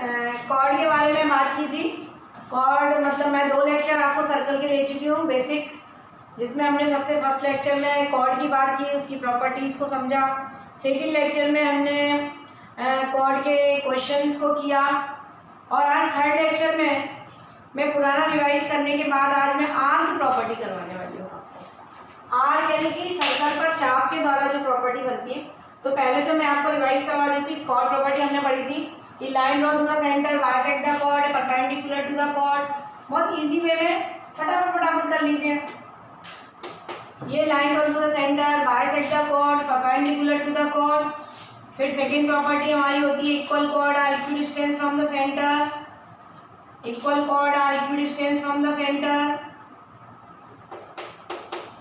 Cord के बारे में बात की थी। कॉर्ड मतलब मैं 2 लेक्चर आपको सर्कल के ले चुकी हूँ बेसिक, जिसमें हमने सबसे फर्स्ट लेक्चर में कॉर्ड की बात की, उसकी प्रॉपर्टीज़ को समझा। सेकंड लेक्चर में हमने कॉर्ड के क्वेश्चंस को किया, और आज थर्ड लेक्चर में मैं पुराना रिवाइज करने के बाद आज मैं आर्क की प्रॉपर्टी करवाने वाली हूँ आपको। आर्क यानी कि सर्कल पर चाप के द्वारा जो प्रॉपर्टी बनती है। तो पहले तो मैं आपको रिवाइज करवा देती हूँ। कॉर्ड प्रॉपर्टी हमने पढ़ी थी कि line draw to the centre, bisect the chord, perpendicular to the chord. बहुत ईजी वे में फटाफट कर लीजिए। ये line draw to the centre, bisect the chord, perpendicular to the chord. फिर सेकेंड प्रॉपर्टी हमारी होती है equal chord are equidistance from the centre, equal chord are equidistance from the centre,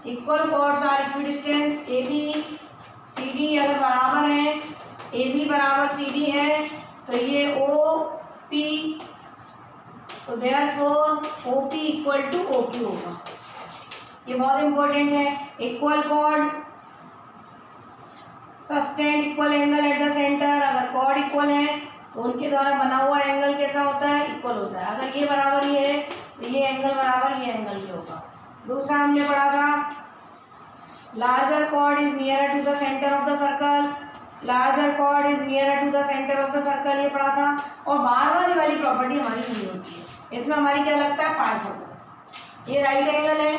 equal chords are equidistance A B C D अगर बराबर है, A B बराबर सी D है तो ये O P, so therefore O P equal to O Q होगा। ये बहुत इंपॉर्टेंट है। Equal chord subtend equal angle at the centre. अगर कॉर्ड इक्वल है तो उनके द्वारा बना हुआ एंगल कैसा होता है? इक्वल होता है। अगर ये बराबर ये है तो ये एंगल बराबर ये एंगल ये होगा। दूसरा हमने पढ़ा था larger chord is nearer to the centre of the circle, larger chord is nearer to the centre of the circle, ये पढ़ा था। और बार बार ये वाली प्रॉपर्टी हमारी नहीं होती है। इसमें हमारी क्या लगता है? पाइथागोरस। ये राइट एंगल है,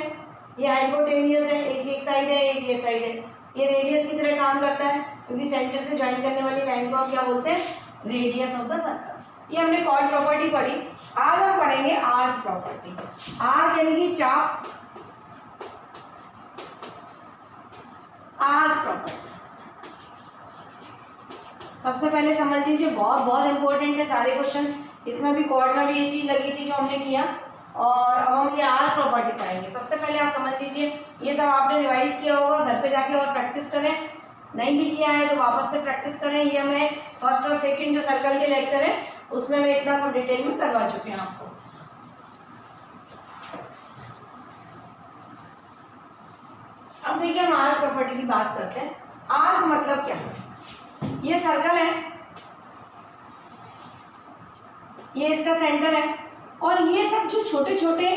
ये हाइपोटेनियस है, एक साइड है एक ये साइड है। ये रेडियस की तरह काम करता है क्योंकि सेंटर से ज्वाइन करने वाली लाइन को आप क्या बोलते हैं? Radius of the circle. ये हमने कॉर्ड प्रॉपर्टी पढ़ी। आज हम पढ़ेंगे आर्क प्रॉपर्टी। आर्क यानी कि चाप, आर्क प्रॉपर्टी। सबसे पहले समझ लीजिए, बहुत इंपॉर्टेंट है सारे क्वेश्चंस। इसमें भी कॉर्ड में भी ये चीज लगी थी जो हमने किया, और अब हम ये आर्क प्रॉपर्टी पढ़ेंगे। सबसे पहले आप समझ लीजिए, ये सब आपने रिवाइज किया होगा, घर पे जाके और प्रैक्टिस करें। नहीं भी किया है तो वापस से प्रैक्टिस करें। ये मैं फर्स्ट और सेकंड जो सर्कल के लेक्चर है उसमें मैं इतना सब डिटेल में करवा चुके हैं आपको। अब देखिए हम आर्क प्रॉपर्टी की बात करते हैं। आर्क मतलब क्या है? ये सर्कल है, ये इसका सेंटर है, और ये सब जो छोटे छोटे,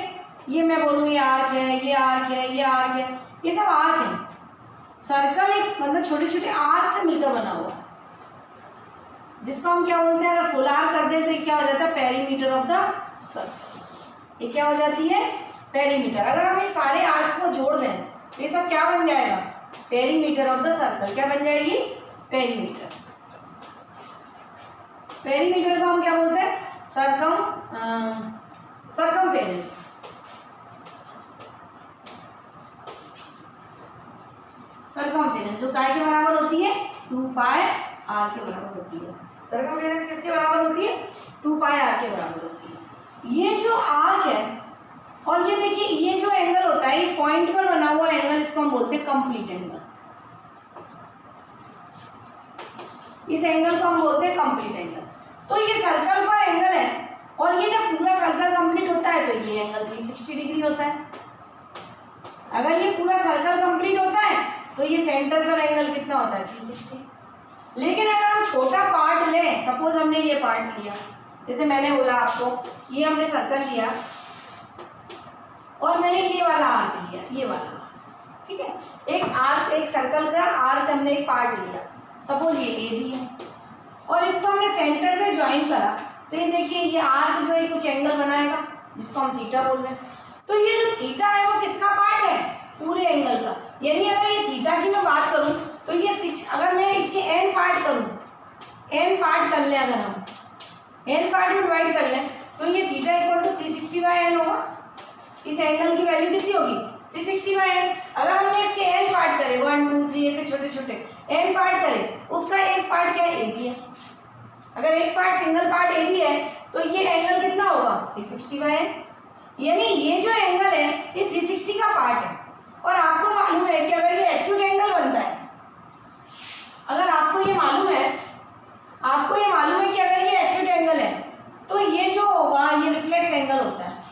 ये मैं बोलूँ ये आर्क है, ये आर्क है, ये आर्क है, ये सब आर्क है। सर्कल एक मतलब छोटे छोटे आर्क से मिलकर बना हुआ है, जिसको हम क्या बोलते हैं? अगर फुल आर्क कर दें तो ये क्या हो जाता है? Perimeter of the circle. ये क्या हो जाती है? पेरीमीटर। अगर हम ये सारे आर्क को जोड़ दें तो ये सब क्या बन जाएगा? Perimeter of the circle. क्या बन जाएगी? पेरीमीटर। पेरीमीटर को हम क्या बोलते हैं? सरकमफेरेंस। सरकमफेरेंस जो काय के बराबर होती है? 2 पाई आर के बराबर होती है। सरकमफेरेंस किसके बराबर होती है? 2 पाई आर के बराबर होती है। ये जो आर्क है, और ये देखिए ये जो एंगल होता है, ये पॉइंट पर बना हुआ एंगल, इसको हम बोलते हैं कंप्लीट एंगल। इस एंगल को हम बोलते हैं कंप्लीट एंगल। तो ये सर्कल पर एंगल है, और ये जब पूरा सर्कल कंप्लीट होता है तो ये एंगल 360 डिग्री होता है। अगर ये पूरा सर्कल कंप्लीट होता है तो ये सेंटर पर एंगल कितना होता है? 360। लेकिन अगर हम छोटा पार्ट लें, सपोज हमने ये पार्ट लिया, जैसे मैंने बोला आपको, ये हमने सर्कल लिया और मैंने ये वाला आर्क लिया, ये वाला, ठीक है? एक आर्क, एक सर्कल का आर्क हमने एक पार्ट लिया, सपोज ये भी है, और इसको हमने सेंटर से ज्वाइन करा, तो ये देखिए ये आर्क जो है कुछ एंगल बनाएगा जिसको हम थीटा बोल रहे हैं। तो ये जो थीटा है वो किसका पार्ट है? पूरे एंगल का। यानी अगर ये थीटा की मैं बात करूं तो ये 6, अगर मैं इसके n पार्ट करूं, n पार्ट कर लें, अगर हम n पार्ट में डिवाइड कर लें तो ये थीटा इक्वल टू 360/n होगा। इस एंगल की वैल्यू कितनी होगी? 360/n। अगर हमने इसके n पार्ट करे, 1 2 3 ऐसे छोटे छोटे n पार्ट करें, उसका एक पार्ट क्या है? AB है। अगर एक पार्ट सिंगल पार्ट AB है तो ये एंगल कितना होगा? 360/n। यानी ये जो एंगल है ये 360 का पार्ट है। और आपको मालूम है कि अगर ये एक्यूट एंगल बनता है, अगर आपको ये मालूम है कि अगर ये एक्यूट एंगल है तो ये जो होगा ये रिफ्लेक्स एंगल होता है,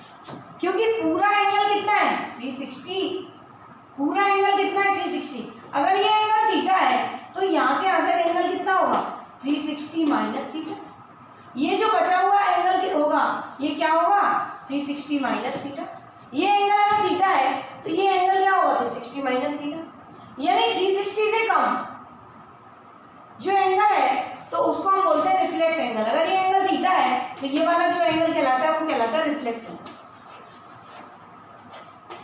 क्योंकि पूरा एंगल कितना है? 360। पूरा एंगल कितना है? 360। अगर ये एंगल थीटा है तो यहाँ से यहाँ तक एंगल कितना होगा? 360 माइनस थीटा। ये जो बचा हुआ ये क्या होगा 360 माइनस थीटा। ये एंगल अगर थीटा है तो ये एंगल क्या होगा 360 माइनस थीटा, यानी 360 से कम जो एंगल है तो उसको हम बोलते हैं रिफ्लेक्स एंगल। अगर ये एंगल थीटा है तो ये वाला जो एंगल कहलाता है वो कहलाता है रिफ्लेक्स एंगल।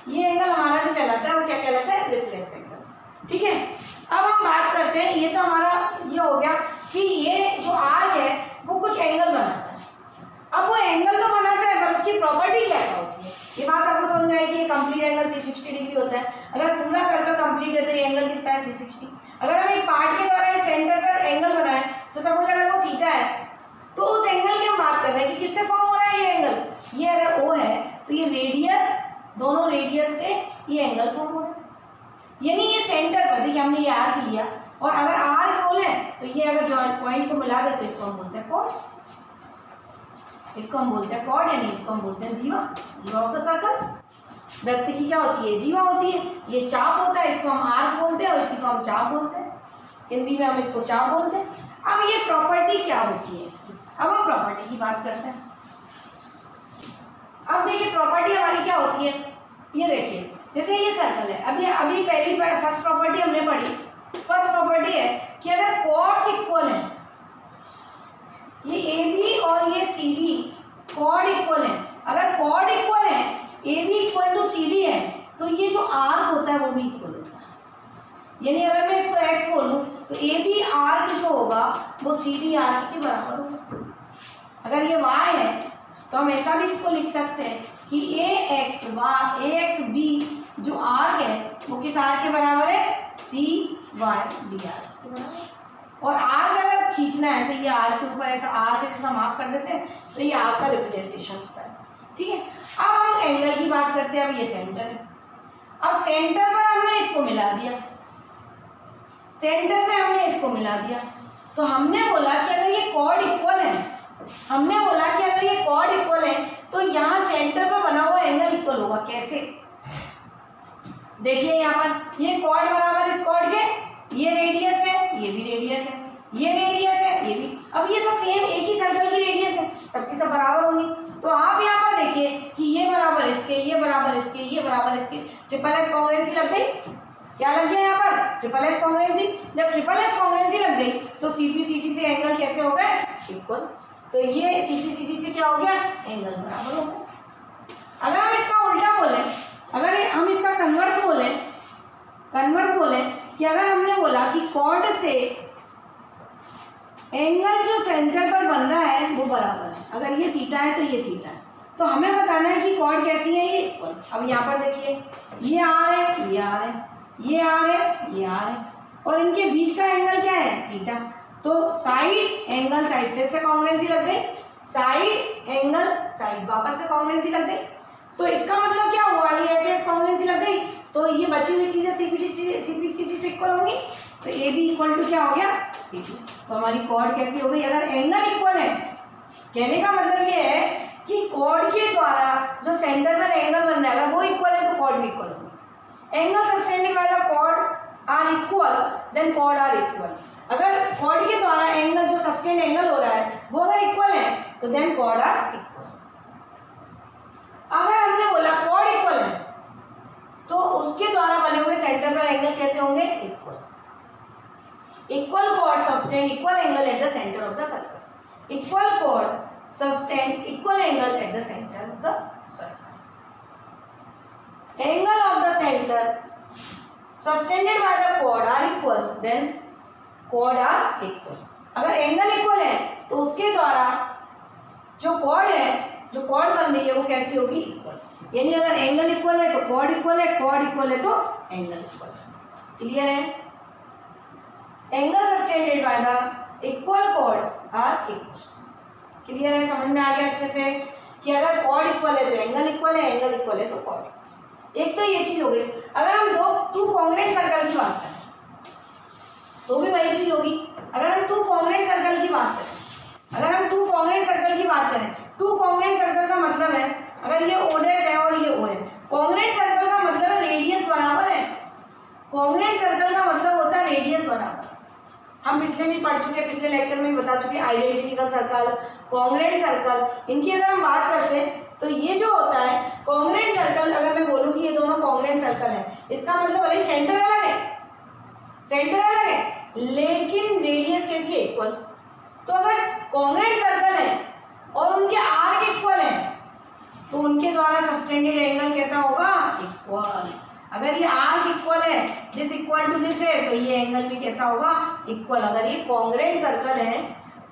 ये एंगल हमारा जो कहलाता है वो क्या कहलाता है रिफ्लेक्स एंगल। ठीक है, अब हम बात करते हैं, ये तो हमारा ये हो गया कि ये जो आर्क है वो कुछ एंगल बनाता है। अब वो एंगल तो बनाता है पर उसकी प्रॉपर्टी क्या क्या होती है, ये बात आपको समझ में आएगी। कंप्लीट एंगल 360 डिग्री होता है। अगर पूरा सर्कल कंप्लीट है तो ये एंगल कितना है 360। अगर हम एक पार्ट के द्वारा ये सेंटर पर एंगल बनाए तो सपोज अगर वो थीटा है तो उस एंगल की हम बात कर रहे हैं कि किससे फॉर्म हो रहा है ये एंगल। ये अगर ओ है तो ये रेडियस, दोनों रेडियस से ये एंगल फॉर्म हो रहा है, यानी ये सेंटर पर, देखिए हमने ये आर्क लिया और अगर आर्क बोले तो ये अगर जॉइंट पॉइंट को मिला दे तो इसको हम बोलते हैं कॉर्ड, इसको हम बोलते हैं कॉर्ड, यानी इसको हम बोलते हैं जीवा, जीवा ऑफ द सर्कल। वृत्त की क्या होती है जीवा होती है, ये चाप होता है, इसको हम आर्क बोलते हैं और इसी को हम चाप बोलते हैं, हिंदी में हम इसको चाप बोलते हैं। अब ये प्रॉपर्टी क्या होती है इसकी, अब हम प्रॉपर्टी की बात करते हैं। अब देखिए प्रॉपर्टी हमारी क्या होती है, ये देखिए जैसे ये सर्कल है, अभी पहली बार फर्स्ट प्रॉपर्टी हमने पढ़ी। फर्स्ट प्रॉपर्टी है कि अगर कॉर्ड्स इक्वल है, ये ए बी और ये सी डी कॉर्ड इक्वल है, अगर कॉर्ड इक्वल है A B equal to C D है तो ये जो आर्क होता है वो भी इक्वल होता है। यानी अगर मैं इसको एक्स बोलूँ तो ए बी आर्क जो होगा वो सी डी आर्क के बराबर होगा। अगर ये वाई है तो हम ऐसा भी इसको लिख सकते हैं कि ए एक्स बी जो आर्क है वो किस आर्क के बराबर है सी वाई डी आर्क के बराबर। और आर्क अगर खींचना है तो ये आर्क के ऊपर ऐसा आर्क जैसा मार्क कर देते हैं तो ये आर्क का रिप्रेजेंटेशन होता है। ठीक है, अब हम एंगल की बात करते हैं। अब ये सेंटर है, अब सेंटर पर हमने इसको मिला दिया, सेंटर में हमने इसको मिला दिया तो हमने बोला कि अगर ये कॉर्ड इक्वल है, हमने बोला कि अगर ये कॉर्ड इक्वल है तो यहाँ सेंटर पर बना हुआ एंगल इक्वल होगा। कैसे, देखिए यहाँ पर ये कॉर्ड बराबर इस कॉर्ड के, ये रेडियस है, ये भी रेडियस है, ये रेडियस है, ये भी। अब ये सब सेम एक ही सर्कल की रेडियस है, सबकी सब बराबर होंगी। तो आप यहाँ पर देखिए कि ये बराबर इसके, ये बराबर इसके, ये बराबर इसके, ट्रिपल एस कॉन्ग्रुएंसी लग गई। क्या लग गया यहाँ पर ट्रिपल एस कॉन्ग्रुएंसी। जब ट्रिपल एस कॉन्ग्रुएंसी लग गई तो सीपी से एंगल कैसे हो गए इक्वल। तो ये सीपी से क्या हो गया एंगल बराबर हो गया। अगर हम इसका उल्टा बोलें, अगर हम इसका कन्वर्स बोलें कि अगर हमने बोला कि कॉर्ड से एंगल जो सेंटर पर बन रहा है वो बराबर है, अगर ये थीटा है तो ये थीटा है, तो हमें बताना है कि कॉर्ड कैसी है ये इक्वल। अब यहाँ पर देखिए ये आर है, ये आर है, ये आर है, ये आर है और इनके बीच का एंगल क्या है थीटा। तो साइड एंगल साइड से कॉन्ग्रुएंसी लग गई, साइड एंगल साइड वापस से कॉन्ग्रुएंसी लग गई। तो इसका मतलब क्या हुआ, ये ऐसे कॉन्ग्रुएंसी लग गई तो ये बची हुई चीजें सीपी से इक्वल होंगी। तो ए बी इक्वल टू क्या हो गया सी डी। तो हमारी कॉर्ड कैसी हो गई, अगर एंगल इक्वल है, कहने का मतलब ये है कि कॉर्ड के द्वारा जो सेंटर पर एंगल बन रहा है अगर वो इक्वल है तो कॉर्ड भी इक्वल होगी। Angle subtended by the chord are equal then chord are equal. अगर कॉर्ड के द्वारा एंगल जो सब्टेंड एंगल हो रहा है वो अगर इक्वल है तो देन कॉर्ड आर इक्वल। अगर हमने बोला कॉर्ड इक्वल है तो उसके द्वारा बने हुए सेंटर पर एंगल कैसे होंगे equal. Equal chord subtend equal angle at the center of the circle. Equal chord subtend equal angle at the center of the circle. Angle of the center subtended by the chord are equal, then chord are equal. अगर angle equal है तो उसके द्वारा जो chord है, जो chord बन रही है वो कैसी होगी इक्वल। यानी अगर एंगल इक्वल है तो chord इक्वल है, chord इक्वल है तो एंगल इक्वल है। क्लियर है, angle subtended by the equal chord are equal. Clear है, समझ में आ गया अच्छे से कि अगर कॉर्ड इक्वल है तो एंगल इक्वल है, एंगल इक्वल है तो कॉर्ड। एक तो ये चीज हो गई। अगर हम टू कॉन्ग्रुएंट सर्कल की बात करें तो भी वही चीज होगी। अगर हम टू कॉन्ग्रुएंट सर्कल की बात करें, टू कॉन्ग्रुएंट सर्कल का मतलब है अगर ये ओ डैश है और ये ओ है। कॉन्ग्रुएंट सर्कल का मतलब है रेडियस बराबर है। कॉन्ग्रुएंट सर्कल का मतलब होता है रेडियस बराबर। हम पिछले भी पढ़ चुके, पिछले लेक्चर में भी बता चुके, आइडेंटिकल सर्कल, कॉन्ग्रुएंट सर्कल, इनकी अगर हम बात करते हैं तो ये जो होता है कॉन्ग्रुएंट सर्कल, अगर मैं बोलूँ कि ये दोनों कॉन्ग्रुएंट सर्कल है, इसका मतलब भले सेंटर अलग है, सेंटर अलग है लेकिन रेडियस कैसी है, इक्वल। तो अगर कॉन्ग्रुएंट सर्कल है और उनके आर्क इक्वल है तो उनके द्वारा सब्टेंडेड एंगल कैसा होगा, इक्वल। अगर ये आर्क इक्वल है, दिस इक्वल टू दिस है, तो ये एंगल भी कैसा होगा, इक्वल। अगर ये कॉन्ग्रुएंट सर्कल है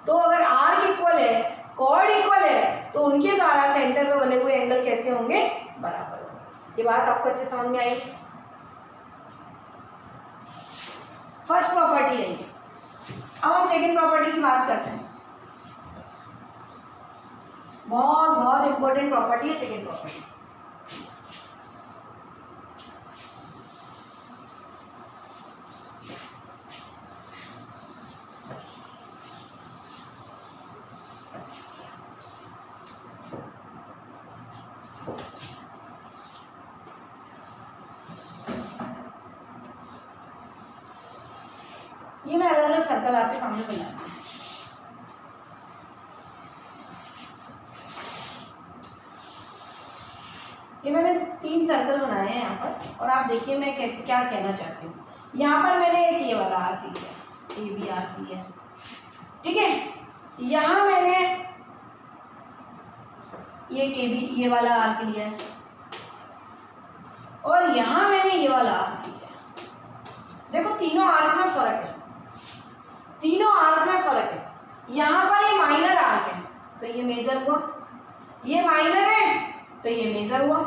तो अगर आर्क इक्वल है, कॉर्ड इक्वल है, तो उनके द्वारा सेंटर पे बने हुए एंगल कैसे होंगे, बराबर होंगे। ये बात आपको अच्छे समझ में आई। फर्स्ट प्रॉपर्टी है ये। अब हम सेकंड प्रॉपर्टी की बात करते हैं। बहुत बहुत इंपॉर्टेंट प्रॉपर्टी है सेकंड प्रॉपर्टी। ये मैं अलग अलग सर्कल आपके सामने बनाया। ये मैंने 3 सर्कल बनाए हैं यहाँ पर, और आप देखिए मैं कैसे क्या कहना चाहती हूँ। यहाँ पर मैंने एक ये वाला आर्क लिया, ये भी आर्क लिया, ठीक है। यहाँ मैंने ये वाला आर्क लिया है, और यहाँ मैंने ये वाला आर्क लिया है। देखो तीनों आर्क में फर्क है, तीनों आर्क में फर्क है। यहाँ पर ये माइनर आर्क है तो ये मेजर हुआ, ये माइनर है तो ये मेजर हुआ,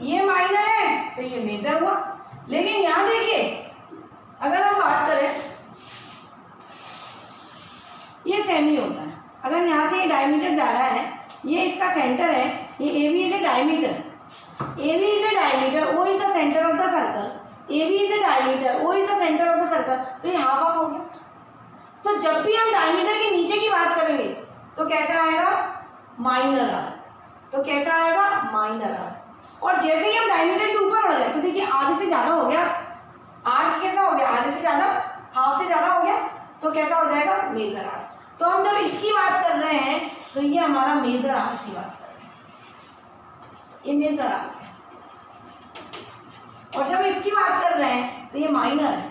ये माइनर है तो ये मेजर हुआ। लेकिन यहाँ देखिए, अगर हम बात करें, ये सेमी होता है। अगर यहाँ से ये डायमीटर जा रहा है, ये इसका सेंटर है, ये A B is a diameter, A B is a diameter, O is the centre of the circle, A B is a diameter, O is the centre of the circle, तो ये half half हो गया। तो जब भी हम diameter के नीचे की बात करेंगे तो कैसा आएगा, माइनर आर्क। तो कैसा आएगा, माइनर आर्क। और जैसे ही हम डायमीटर के ऊपर बढ़ गए तो देखिए आधे से ज़्यादा हो गया, आर्क कैसा हो गया, आधे से ज़्यादा, हाफ से ज़्यादा हो गया, तो कैसा हो जाएगा, मेजर आर्क। तो हम जब इसकी बात कर रहे हैं तो ये हमारा मेजर आर्क की बात कर रहे हैं, ये मेजर आर्क है। और जब इसकी बात कर रहे हैं तो ये माइनर है।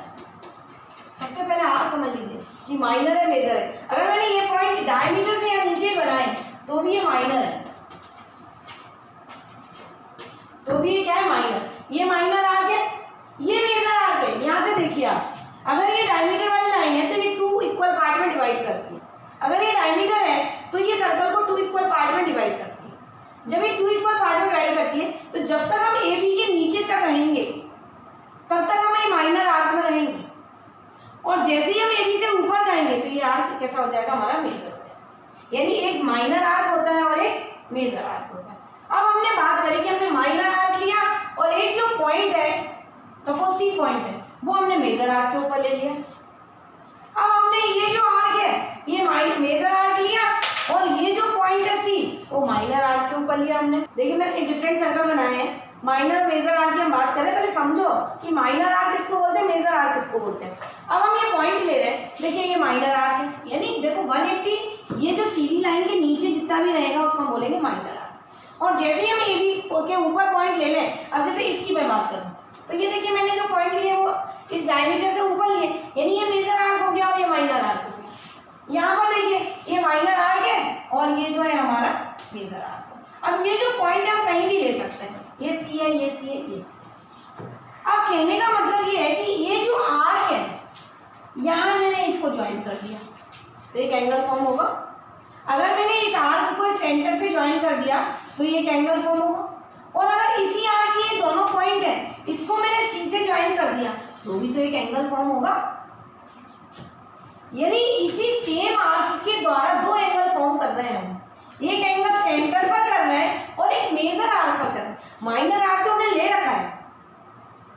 सबसे पहले आर्क समझ लीजिए कि माइनर है, मेजर है। अगर मैंने ये पॉइंट डायमीटर से या नीचे बनाए तो भी ये माइनर है, तो भी ये क्या है, माइनर। ये माइनर आर्क है, ये मेजर आर्क है। यहाँ से देखिए आप, अगर ये डायमीटर वाली लाइन है तो ये 2 इक्वल पार्ट में डिवाइड करती है। अगर ये डायमीटर है तो ये सर्कल को 2 इक्वल पार्ट में डिवाइड करती है। जब ये 2 इक्वल पार्ट में डिवाइड करती है तो जब तक हम ए बी के नीचे तक रहेंगे तब तक हम ये माइनर आर्क में रहेंगे, और जैसे ही हम ए बी से ऊपर जाएंगे तो ये आर्क कैसा हो जाएगा, हमारा मेजर हो जाएगा। यानी एक माइनर आर्क होता है और एक मेजर आर्क होता है। अब हमने बात करी कि हमने माइनर आर्क लिया और एक जो पॉइंट है, सपोज सी पॉइंट है, वो हमने मेजर आर्क के ऊपर ले लिया। अब हमने ये जो आर्क है ये मेजर आर्क लिया, और ये जो पॉइंट है सी वो माइनर आर्क के ऊपर लिया हमने। देखिए मैंने एक डिफरेंट सर्कल बनाए हैं, माइनर मेजर आर्क की हम बात करें, पहले समझो कि माइनर आर्क किसको बोलते हैं, मेजर आर्क किसको बोलते हैं। अब हम ये पॉइंट ले रहे हैं, देखिए ये माइनर आर्क है, यानी देखो 180, ये जो सीधी लाइन के नीचे जितना भी रहेगा उसको हम बोलेंगे माइनर आर्क। और जैसे ही हम ए बी के ऊपर पॉइंट ले लें, अब जैसे इसकी मैं बात करूँ तो ये देखिए मैंने जो पॉइंट लिए वो इस डायमीटर से ऊपर लिए, यानी ये मेजर आर्क हो गया और ये माइनर आर्क हो गया। यहाँ पर देखिए ये माइनर आर्क है और ये जो है हमारा मेजर आर्क है। अब ये जो पॉइंट है हम कहीं भी ले सकते हैं, ये सी है, ये सी है, ये सी है। अब कहने का मतलब ये है कि ये जो आर्क है यहाँ मैंने इसको ज्वाइन कर दिया तो एक एंगल फॉर्म होगा। अगर मैंने इस आर्क को इस सेंटर से ज्वाइन कर दिया तो ये एक एंगल फॉर्म होगा। और अगर इसी आर्क के ये दोनों पॉइंट है, इसको मैंने सी से ज्वाइन कर दिया तो भी तो एक एंगल फॉर्म होगा। यानी इसी सेम आर्क के द्वारा 2 एंगल फॉर्म कर रहे हैं हम, एक एंगल सेंटर पर कर रहे हैं और एक मेजर आर्क पर कर रहे हैं। माइनर आर्क तो हमने ले रखा है,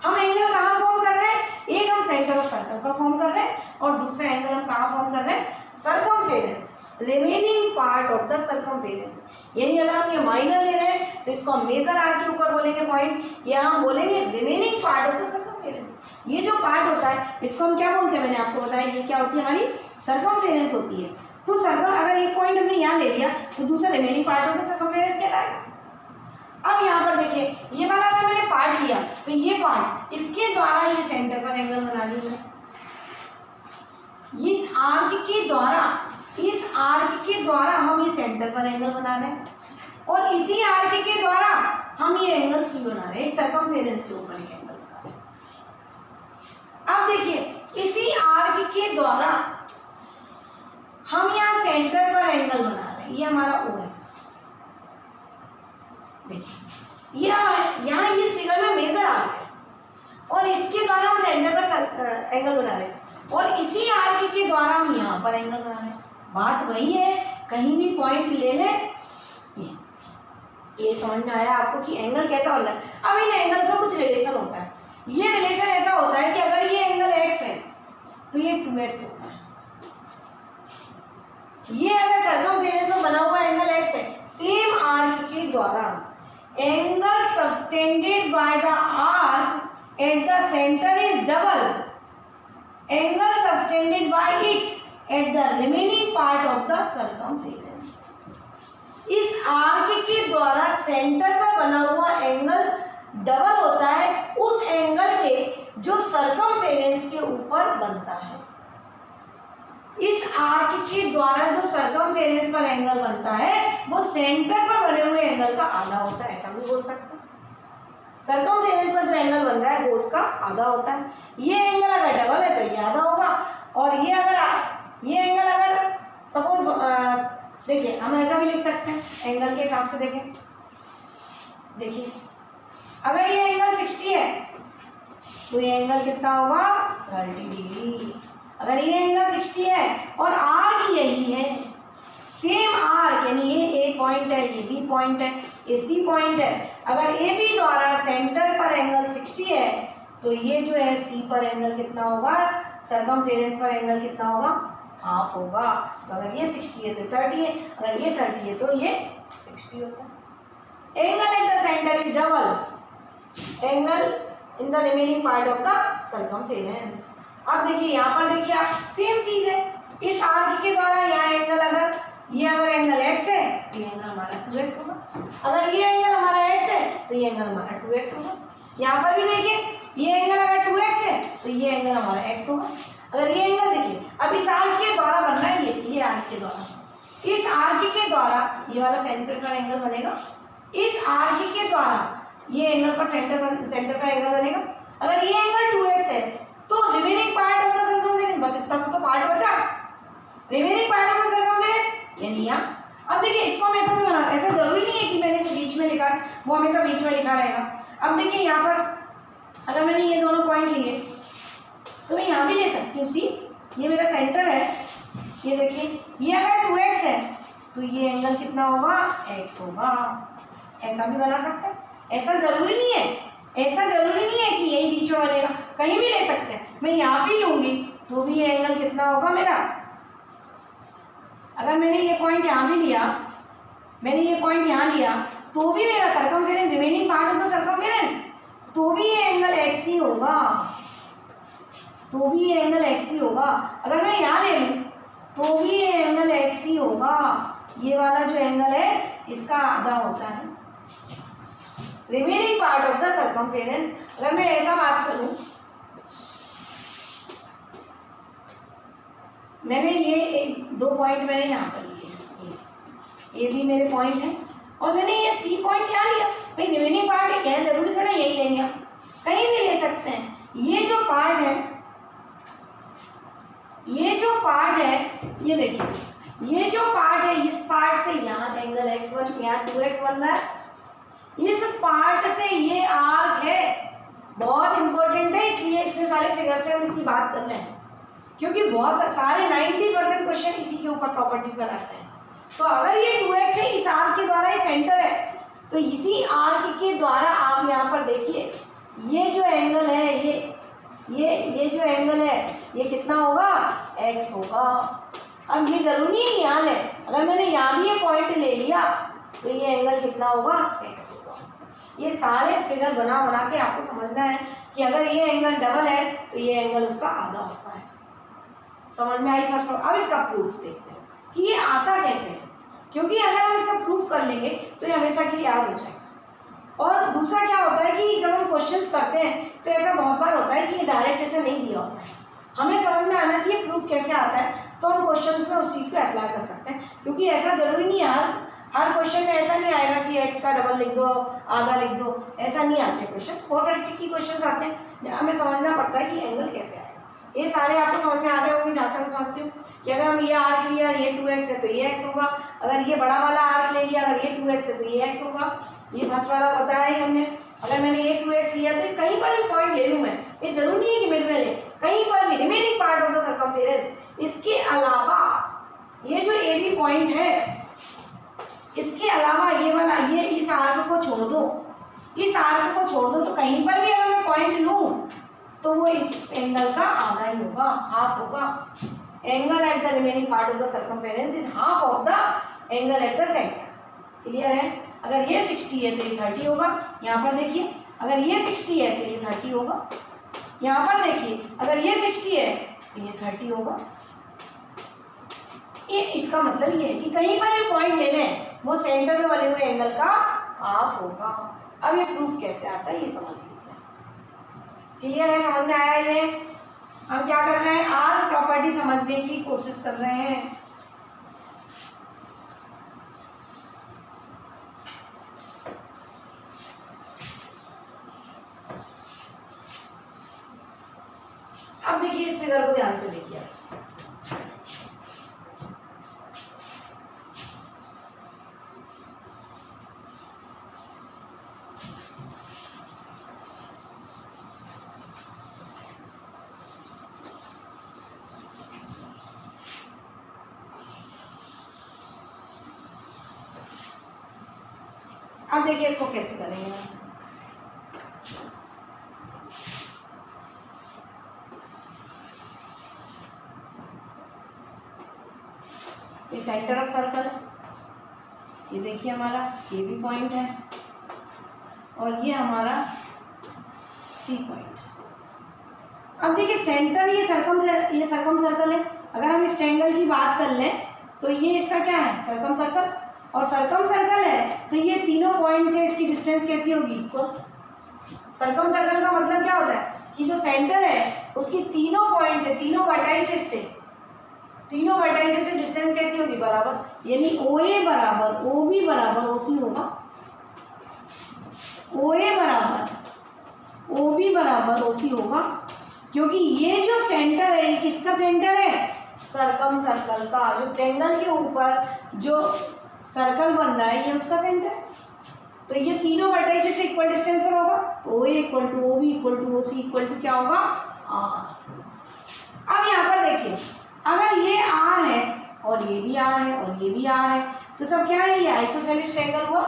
हम एंगल कहाँ फॉर्म कर रहे हैं, एक हम सेंटर ऑफ सर्कल पर फॉर्म कर रहे हैं और दूसरा एंगल हम कहाँ फॉर्म कर रहे हैं, circumference, remaining part of the circumference. यानी अगर हम ये माइनर ले रहे हैं तो इसको हम मेजर आर्क के ऊपर बोलेंगे पॉइंट, या हम बोलेंगे remaining part of the circumference. ये जो पार्ट होता है इसको हम क्या बोलते हैं, मैंने आपको बताया ये क्या होती है, हमारी सर्कमफेरेंस होती है। तो अगर एक पॉइंट हमने यहाँ ले लिया तो दूसरा remaining part of the circumference कहलाएगा। अब यहाँ पर देखिए ये वाला अगर मैंने पार्ट लिया तो ये पार्ट इसके द्वारा ये सेंटर पर एंगल बना लिया, इस आर्क के द्वारा हम ये सेंटर पर एंगल बना रहे हैं और इसी आर्क के द्वारा हम ये एंगल सी बना रहे हैं, सर्कमफेरेंस के ऊपर एक एंगल बना रहे हैं। अब देखिए इसी आर्क के द्वारा हम यहाँ सेंटर पर एंगल बना रहे हैं, ये हमारा ओ है। देखिए ये यहाँ इस फिगर में मेजर आर्क है और इसके द्वारा हम सेंटर पर एंगल बना रहे हैं और इसी आर्क के द्वारा हम यहाँ पर एंगल बना रहे हैं। बात वही है, कहीं भी पॉइंट ले लें। ये समझ में आया आपको कि एंगल कैसा होना है। अब इन एंगल्स में कुछ रिलेशन होता है। ये रिलेशन ऐसा होता है कि अगर ये एंगल x है तो ये 2x होता है। ये अगर सर्कमफेरेंस में बना हुआ एंगल x है, सेम आर्क के द्वारा angle subtended by the arc eight the centre is double angle subtended bye it at the remaining part of the circumference. इस आर्क के द्वारा सेंटर पर बना हुआ एंगल डबल होता है उस एंगल के जो सर्कमफेरेंस के ऊपर बनता है। इस आर्क के द्वारा जो सर्कमफेरेंस पर एंगल बनता है वो सेंटर पर बने हुए एंगल का आधा होता है, ऐसा भी बोल सकते हैं। सर्कमफेरेंस पर जो एंगल बन रहा है वो उसका आधा होता है। ये एंगल अगर डबल है तो ये आधा होगा और ये एंगल अगर सपोज देखिए हम ऐसा भी लिख सकते हैं एंगल के हिसाब से। देखिए अगर ये एंगल 60 है तो ये एंगल कितना होगा 30 डिग्री। अगर ये एंगल 60 है और आर्क यही है, सेम आर्क, यानी ये ए पॉइंट है, ये बी पॉइंट है, ये सी पॉइंट है। अगर ए बी द्वारा सेंटर पर एंगल 60 है तो ये जो है सी पर एंगल कितना होगा, सर्कमफेरेंस पर एंगल कितना होगा, हाफ होगा। तो अगर ये 60 है तो 30 है, अगर ये 30 है तो ये 60 होता है। Angle at the centre is double angle in the remaining part of the circumference. अब देखिए यहाँ पर देखिए आप सेम चीज है, इस आर्क के द्वारा यहाँ एंगल अगर एंगल x है तो ये एंगल हमारा 2x होगा। अगर ये एंगल हमारा x है तो ये एंगल हमारा 2x होगा। यहाँ पर भी देखिए ये एंगल अगर 2x है तो ये एंगल हमारा x होगा। अगर ये एंगल देखिए अब इस आर्क के द्वारा बन रहा है, ये आर्क के द्वारा, इस आर्क के द्वारा ये वाला सेंटर पर एंगल बनेगा, इस आर्क के द्वारा ये एंगल पर सेंटर पर एंगल बनेगा। अगर ये एंगल 2x है तो remaining part of the circumference, बस इतना सा तो पार्ट बचा, remaining part of the circumference यानी यहाँ। अब देखिए इसको हम ऐसा भी बना, ऐसा जरूरी नहीं है कि मैंने जो बीच में लिखा है वो हमेशा बीच में लिखा रहेगा। अब देखिए यहाँ पर अगर मैंने ये दोनों पॉइंट लिए तो मैं यहाँ भी ले सकती हूँ सी, ये मेरा सेंटर है। ये देखिए ये अगर 2x है तो ये एंगल कितना होगा, x होगा। ऐसा भी बना सकते हैं, ऐसा जरूरी नहीं है, ऐसा जरूरी नहीं है कि यही बीच में बनेगा, कहीं भी ले सकते हैं। मैं यहाँ भी लूँगी तो भी ये एंगल कितना होगा मेरा, अगर मैंने ये पॉइंट यहाँ भी लिया, मैंने ये पॉइंट यहाँ लिया तो भी मेरा circumference, remaining part of the circumference, तो भी ये एंगल x ही होगा, तो भी ये एंगल x ही होगा। अगर मैं यहाँ ले लूँ तो भी ये एंगल x ही होगा। ये वाला जो एंगल है इसका आधा होता है remaining part of the circumference. अगर मैं ऐसा बात करूं, मैंने ये दो पॉइंट मैंने यहाँ पर लिए, ये भी मेरे पॉइंट है और मैंने ये सी पॉइंट यहाँ लिया। भाई रिमेनिंग पार्ट है, क्या जरूरी थोड़ा यही लेंगे, आप कहीं भी ले सकते हैं। ये जो पार्ट है, ये जो पार्ट है, ये देखिए ये जो पार्ट है, इस पार्ट से यहाँ एंगल x1, यहाँ 2x बन रहा है, इस पार्ट से ये आर्क है, बहुत इंपॉर्टेंट है, इसलिए इतने सारे फिगर से हम इसकी बात कर रहे हैं, क्योंकि बहुत सारे 90% क्वेश्चन इसी के ऊपर प्रॉपर्टी पर आते हैं। तो अगर ये 2x है, इस आर्क के द्वारा ये सेंटर है, तो इसी आर्क के द्वारा आप यहाँ पर देखिए ये जो एंगल है, ये जो एंगल है ये कितना होगा, x होगा। अब ये जरूरी है यहाँ ले, अगर मैंने यहाँ भी ये पॉइंट ले लिया तो ये एंगल कितना होगा, x होगा। ये सारे फिगर बना बना के आपको समझना है कि अगर ये एंगल डबल है तो ये एंगल उसका आधा होता है। समझ में आई फर्स्ट? अब इसका प्रूफ देखते हैं कि ये आता कैसे है, क्योंकि अगर हम इसका प्रूफ कर लेंगे तो ये हमेशा के लिए याद हो जाएगा। और दूसरा क्या होता है कि जब हम क्वेश्चंस करते हैं तो ऐसा बहुत बार होता है कि ये डायरेक्ट ऐसे नहीं दिया होता है, हमें समझ में आना चाहिए प्रूफ कैसे आता है, तो हम क्वेश्चंस में उस चीज़ को अप्लाई कर सकते हैं। क्योंकि ऐसा जरूरी नहीं है हर क्वेश्चन में ऐसा नहीं आएगा कि एक्स का डबल लिख दो, आधा लिख दो, ऐसा नहीं आते क्वेश्चन। बहुत सारे ट्रिकी क्वेश्चन आते हैं, हमें समझना पड़ता है कि एंगल कैसे आएगा। ये सारे आपको समझ में आ गए होंगे जहाँ तक समझती हूँ कि अगर हम ये आर्क लिया, ये 2x है तो ये x होगा, अगर ये बड़ा वाला आर्क ले लिया, अगर ये 2x है तो ये x होगा। ये फर्स्ट वाला बताया ही हमने। अगर मैंने ये 2x लिया तो कहीं पर भी पॉइंट ले लूँ मैं, ये जरूरी नहीं है कि मिड में ले, कहीं पर भी remaining part of the circumference. इसके अलावा ये जो ए बी पॉइंट है, इसके अलावा ये वाला, ये इस आर्क को छोड़ दो, इस आर्क को छोड़ दो, तो कहीं पर भी अगर मैं पॉइंट लूँ तो वो इस एंगल का आधा ही होगा, हाफ होगा। Angle at the remaining part of the circumference is half of the angle at the centre. Clear है? अगर ये 60 है तो ये 30 होगा। यहाँ पर देखिए, अगर ये 60 है तो ये 30 होगा। यहाँ पर देखिए, अगर ये 60 है तो ये 30 होगा। ये इसका मतलब ये है कि कहीं पर भी पॉइंट ले लें, वो सेंटर में बने हुए एंगल का हाफ होगा। अब ये प्रूफ कैसे आता है ये समझ लीजिए। क्लियर है? समझ में आया? ये हम क्या कर रहे हैं, आर प्रॉपर्टी समझने की कोशिश कर रहे हैं। अब देखिए इस फिगर को ध्यान से देखिए। अब देखिए इसको कैसे करेंगे। ये सेंटर ऑफ सर्कल है, ये देखिए हमारा ये भी पॉइंट है, और ये हमारा सी पॉइंट। अब देखिए सेंटर, ये सर्कम सर्कल है। अगर हम इस ट्रायंगल की बात कर लें तो ये इसका क्या है, सर्कम सर्कल। और सर्कम सर्कल है तो ये तीनों पॉइंट से इसकी डिस्टेंस कैसी होगी, इक्वल। सर्कम सर्कल का मतलब क्या होता है कि जो सेंटर है उसकी तीनों पॉइंट से, तीनों वर्टाइसेस से डिस्टेंस कैसी होगी, बराबर। यानी ओ ए बराबर ओ बी बराबर ओ सी होगा, ओ ए बराबर ओ बी बराबर ओ सी होगा। क्योंकि ये जो सेंटर है ये किसका सेंटर है, सर्कम सर्कल का। जो ट्रायंगल के ऊपर जो सर्कल बन रहा है ये उसका सेंटर है। तो ये तीनों वर्टाइसेस से इक्वल डिस्टेंस पर होगा, तो O A equal to O B equal to O C equal to क्या होगा, आर। अब यहाँ पर देखिए, अगर ये आर है और ये भी आर है और ये भी आर है तो सब क्या है, ये आइसोसेलेस ट्रायंगल हुआ।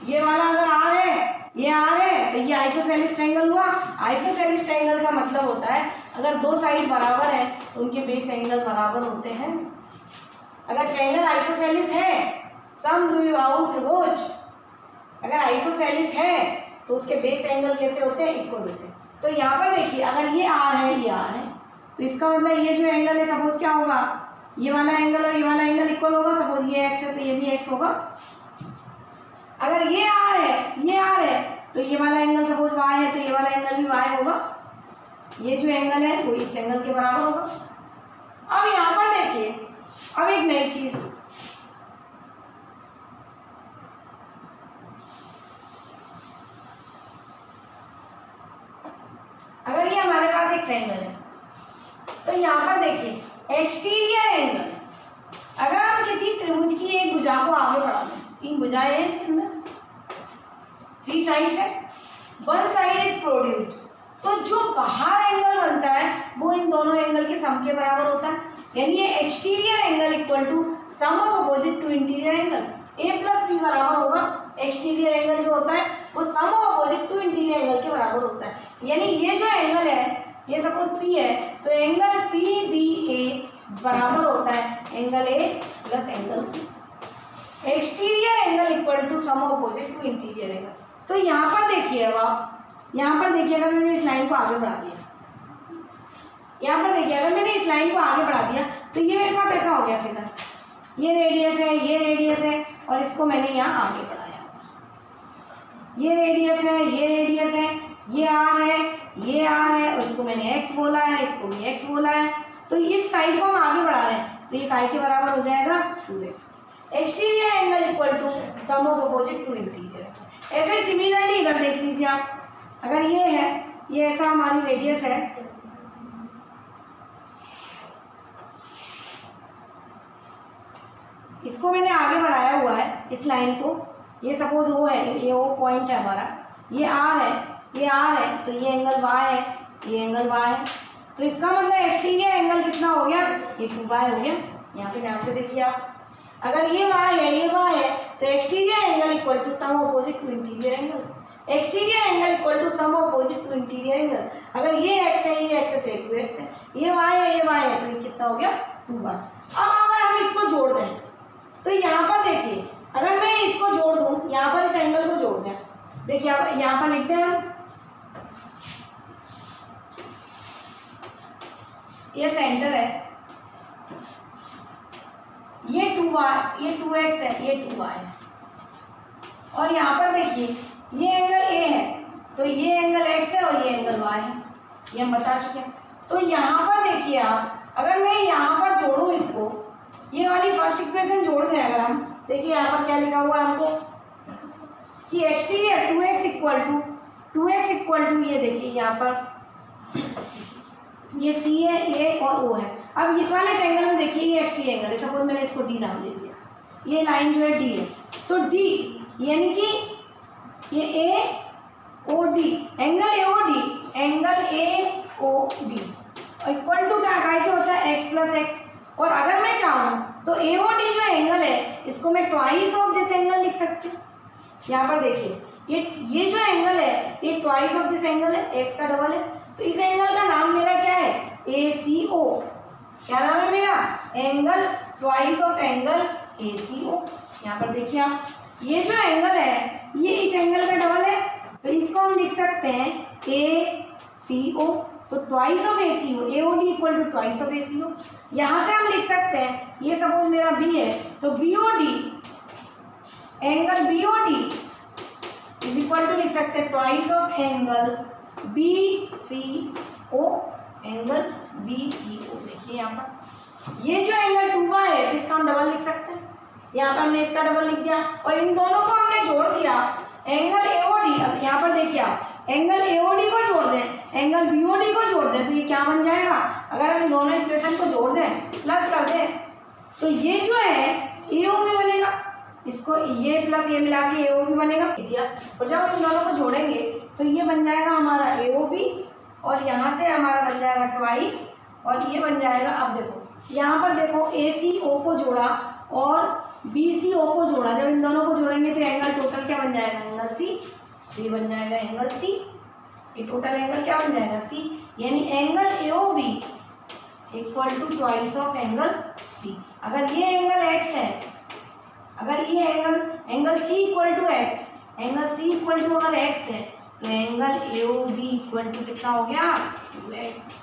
ये वाला अगर आर है, ये आर है, तो ये आइसोसेलेस ट्रायंगल हुआ। आइसोसेलेस ट्रायंगल का मतलब होता है अगर दो साइड बराबर है तो उनके बेस एंगल बराबर होते हैं। अगर ट्रायंगल आइसोसेलेस है, समद्विबाहु त्रिभुज अगर आइसोसेलेस है तो उसके बेस एंगल कैसे होते हैं, इक्वल होते हैं। तो यहाँ पर देखिए, अगर ये आर है, ये आर है, तो इसका मतलब ये जो एंगल है सपोज क्या होगा, ये वाला एंगल और ये वाला एंगल इक्वल होगा। सपोज ये एक्स है तो ये भी एक्स होगा। अगर ये आर है, ये आर है, तो ये वाला एंगल सपोज वाई है तो ये वाला एंगल भी वाई होगा। ये जो एंगल है वो इस एंगल के बराबर होगा। अब यहाँ पर देखिए, अब एक नई चीज, अगर ये हमारे पास एक ट्रायंगल है तो यहाँ पर देखिए एक्सटीरियर एंगल, अगर हम किसी त्रिभुज की एक भुजा को आगे बढ़ा दें, तीन भुजाएं हैं इसके अंदर, 3 साइड्स है, 1 साइड इज प्रोड्यूस्ड, तो जो बाहर एंगल बनता है वो इन दोनों एंगल के सम के बराबर होता है। यानी ये exterior angle equal to sum of opposite to interior angle, A plus C बराबर होगा। एक्सटीरियर एंगल जो होता है वो sum of opposite to interior angle के बराबर होता है। यानी ये जो एंगल है, ये सपोज पी है, तो एंगल पी बी ए बराबर होता है angle A plus angle C. Exterior angle equal to sum of opposite to interior angle. तो यहाँ पर देखिए, अब आप यहाँ पर देखिए, अगर मैंने इस लाइन को आगे बढ़ा दिया, यहाँ पर देखिए अगर मैंने इस लाइन को आगे बढ़ा दिया तो ये मेरे पास ऐसा हो गया फिगर, ये रेडियस है, ये रेडियस है, और इसको मैंने यहाँ आगे बढ़ाया, ये रेडियस है, ये रेडियस है, ये आर है, ये आर है, और इसको मैंने एक्स बोला है, इसको भी एक्स बोला है। तो इस साइड को हम आगे बढ़ा रहे हैं, तो ये काय के बराबर हो जाएगा 2x। Exterior angle equal to sum of opposite to interior. ऐसे सिमिलरली इधर देख लीजिए आप, अगर ये है, ये ऐसा हमारी रेडियस है, इसको मैंने आगे बढ़ाया हुआ है इस लाइन को, ये सपोज वो है, ये वो पॉइंट है हमारा, ये आर है, ये आर है, तो ये एंगल वाई है, ये एंगल वाई है। तो इसका मतलब एक्सटीरियर एंगल कितना हो गया, ये 2y हो गया। यहाँ पे ध्यान से देखिए आप, अगर ये y है, ये y है, तो exterior angle equal to sum opposite to interior angle. Exterior angle equal to sum opposite to interior angle. अगर ये x है, ये x है, तो ये 2x है, ये y है, ये y है, तो ये कितना हो गया 2y। अब अगर हम इसको जोड़ दें तो यहाँ पर देखिए, अगर मैं इसको जोड़ दूँ, यहाँ पर इस एंगल को जोड़ दें, देखिए अब यहाँ पर लिखते हैं हम, ये सेंटर है, ये 2y, ये 2x है, ये 2y है, और यहाँ पर देखिए ये एंगल a है, तो ये एंगल x है और ये एंगल y है, ये हम बता चुके हैं। तो यहाँ पर देखिए आप, अगर मैं यहाँ पर जोड़ूँ इसको, ये वाली फर्स्ट इक्वेशन जोड़ दें अगर हम, देखिए यहाँ पर क्या लिखा हुआ है हमको कि एक्सटीरियर 2x इक्वल टू ये देखिए यहाँ पर ये C है, ये और O है। अब इस वाले ट्रायंगल में देखिए ये एक्सटीरियर एंगल है, सपोज मैंने इसको D नाम दे दिया, ये लाइन जो है D है, तो D यानी कि ये AOD angle AOD equal to क्या होता है x प्लस एक्स। और अगर मैं चाहूँ तो AOD जो एंगल है इसको मैं ट्वाइस ऑफ दिस एंगल लिख सकती हूँ। यहाँ पर देखिए ये जो एंगल है ये ट्वाइस ऑफ दिस एंगल है, x का डबल है, तो इस एंगल का नाम मेरा क्या है, ACO। क्या नाम है मेरा, angle twice of angle ACO। यहाँ पर देखिए आप, ये जो एंगल है ये इस एंगल का डबल है, तो इसको हम लिख सकते हैं ACO, तो twice of ACO, AOD equal to twice of ACO। यहाँ से हम लिख सकते हैं, ये सपोज मेरा B है, तो BOD angle BOD is equal to लिख सकते हैं twice of angle BCO, angle BCO। देखिए यहाँ पर ये जो एंगल 2y है तो इसका हम डबल लिख सकते हैं, यहाँ पर हमने इसका डबल लिख दिया, और इन दोनों को हमने जोड़ दिया एंगल AOD। अब यहाँ पर देखिए आप, एंगल AOD को जोड़ दें, एंगल BOD को जोड़ दें, तो ये क्या बन जाएगा, अगर हम दोनों इक्वेशन को जोड़ दें प्लस कर दें तो ये जो है AOB बनेगा, इसको ये प्लस ये मिला के AOB बनेगा। और जब हम इन दोनों को जोड़ेंगे तो ये बन जाएगा हमारा AOB, और यहाँ से हमारा बन जाएगा ट्वाइस, और ये बन जाएगा, अब देखो यहाँ पर देखो ACO को जोड़ा और BCO को जोड़ा, जब इन दोनों को जोड़ेंगे तो एंगल टोटल क्या बन जाएगा, एंगल C, ये बन जाएगा एंगल C, ये टोटल एंगल क्या बन जाएगा C, यानी angle AOB equal to twice of angle C। अगर ये एंगल x है, अगर ये angle C equal to x, angle C equal to अगर x है, तो एंगल AOB इक्वल टू कितना हो गया 2x।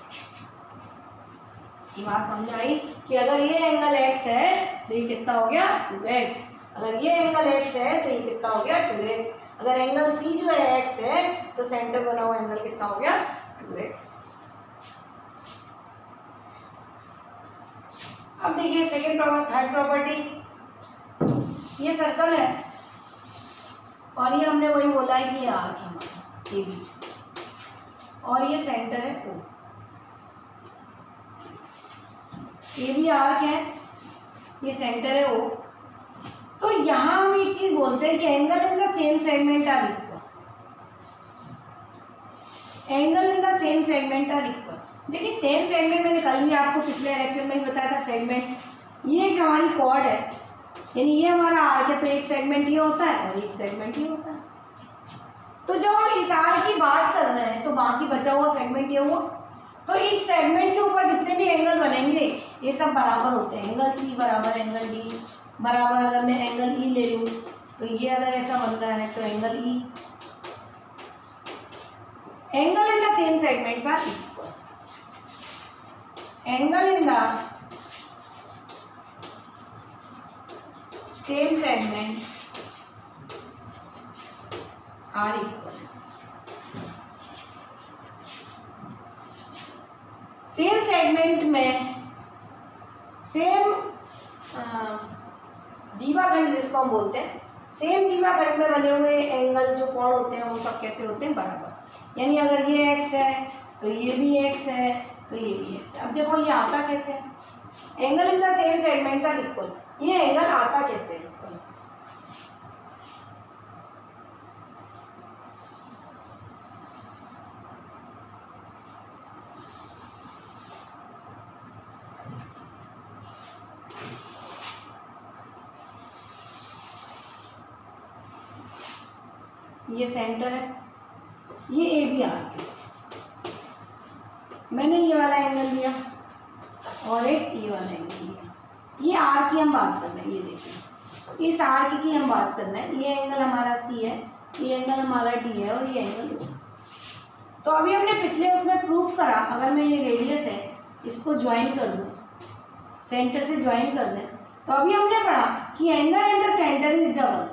ये बात समझ आई कि अगर ये एंगल x है तो ये कितना हो गया 2x, अगर ये एंगल x है तो ये कितना हो गया 2x, अगर एंगल C जो है x है तो सेंटर बना हुआ एंगल कितना हो गया 2x। अब देखिए सेकंड प्रॉपर्टी, थर्ड प्रॉपर्टी, ये सर्कल है और ये हमने वही बोला है कि ये आर्क है हमारा AB, और ये सेंटर है O। AB आर्क है, ये सेंटर है O। तो यहाँ हम एक चीज बोलते हैं कि angle in the same segment are equal, angle in the same segment are equal. देखिए सेम सेगमेंट मैंने कल भी आपको पिछले लेक्चर में ही बताया था, सेगमेंट ये एक हमारी कॉर्ड है, यानी ये हमारा आर्क है, तो एक सेगमेंट ये होता है और एक सेगमेंट ये होता है। तो जब हम इस आर्क की बात कर रहे हैं तो बाकी बचा हुआ सेगमेंट ये हुआ, तो इस सेगमेंट के ऊपर जितने भी एंगल बनेंगे ये सब बराबर होते हैं, एंगल C बराबर एंगल D बराबर, अगर मैं एंगल E ले लूँ तो ये अगर ऐसा बन रहा है तो angle E angle in the same segments are equal, angle in the same segment are equal. Same segment में सेम जीवाखंड जिसको हम बोलते हैं, सेम जीवाखंड में बने हुए एंगल जो कोण होते हैं वो सब कैसे होते हैं, बराबर। यानी अगर ये x है तो ये भी x है तो ये भी x है। अब देखो ये आता कैसे है, angle in the same segments are equal, ये एंगल आता कैसे है इक्वल। ये सेंटर है, ये ए बी आर, मैंने ये वाला एंगल लिया और एक ये वाला एंगल लिया। ये आर की हम बात कर रहे हैं, ये देखिए इस आर की हम बात कर रहे हैं। ये एंगल हमारा सी है, ये एंगल हमारा डी है और ये एंगल ओ। तो अभी हमने पिछले उसमें प्रूफ करा, अगर मैं ये रेडियस है इसको ज्वाइन कर दूँ, सेंटर से ज्वाइन कर दें, तो अभी हमने पढ़ा कि angle at the centre is double.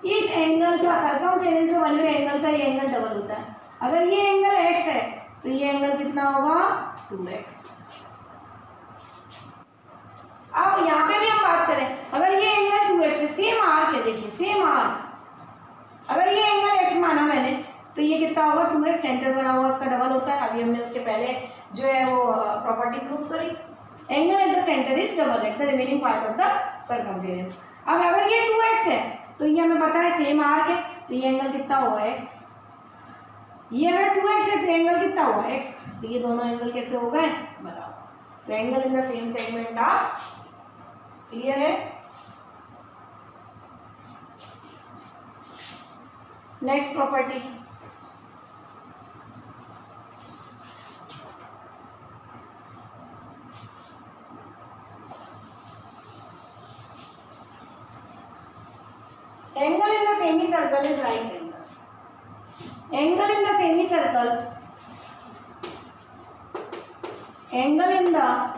इस एंगल का सर्कमफेरेंस में बने हुए एंगल का ये एंगल डबल होता है। अगर ये एंगल x है तो ये एंगल कितना होगा, 2x। अब यहाँ पे भी हम बात करें, अगर ये एंगल 2x है, सेम आर्क है, देखिए सेम आर्क, अगर ये एंगल x माना मैंने तो ये कितना होगा, 2x, सेंटर बना हुआ उसका डबल होता है। अभी हमने उसके पहले जो है वो प्रॉपर्टी प्रूफ करी, angle at the centre is double at the remaining part of the circumference. अब अगर ये 2x है तो ये हमें पता है सेम आर्क है, तो ये एंगल कितना होगा, x। ये अगर 2x है तो एंगल कितना होगा, x। तो ये दोनों एंगल कैसे हो गए, बराबर। तो angle in the same segment are clear है। Next property, angle in the semicircle is right angle. Angle in the semicircle, angle in the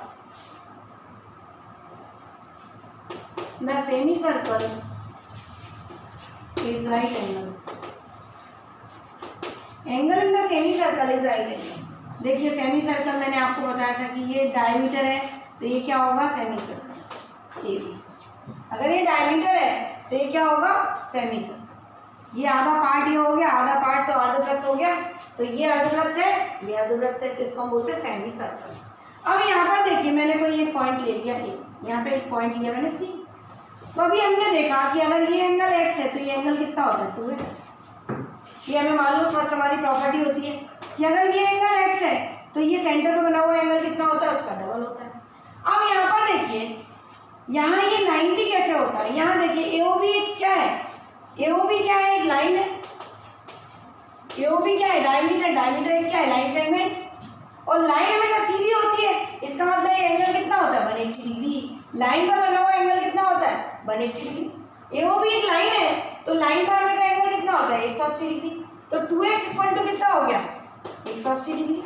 semicircle is right angle. Angle in the semicircle is right angle. देखिए semicircle मैंने आपको बताया था कि ये diameter है तो ये क्या होगा, सेमीसर्कल। ये भी अगर ये डायमीटर है तो ये क्या होगा, सेमीसर्कल। ये आधा पार्ट ये हो गया, आधा पार्ट तो अर्धवृत्त हो गया, तो ये अर्धवृत्त है, ये अर्धवृत्त है, तो इसको हम बोलते हैं सेमीसर्कल। अब यहाँ पर देखिए मैंने कोई एक पॉइंट ले लिया, यहाँ पे एक पॉइंट लिया मैंने सी। तो अभी हमने देखा कि अगर ये एंगल x है तो ये एंगल कितना होता है, 2x। ये हमें मालूम है, फर्स्ट हमारी प्रॉपर्टी होती है कि अगर ये एंगल x है तो ये सेंटर पर बना हुआ एंगल कितना होता है, उसका डबल होता है। अब यहाँ पर देखिए, यहाँ ये 90 कैसे होता है, यहाँ देखिए AOB क्या है, AOB क्या है, एक लाइन है। AOB क्या है, डायमीटर, डायमीटर एक क्या है, लाइन सेगमेंट। और लाइन हमेशा सीधी होती है, इसका मतलब ये एंगल कितना होता है, 180 डिग्री। लाइन पर बना हुआ एंगल कितना होता है, 180 डिग्री। AOB एक लाइन है तो लाइन पर हमेशा एंगल कितना होता है, 180 डिग्री। तो 2x इक्वल टू कितना हो गया, 180 डिग्री।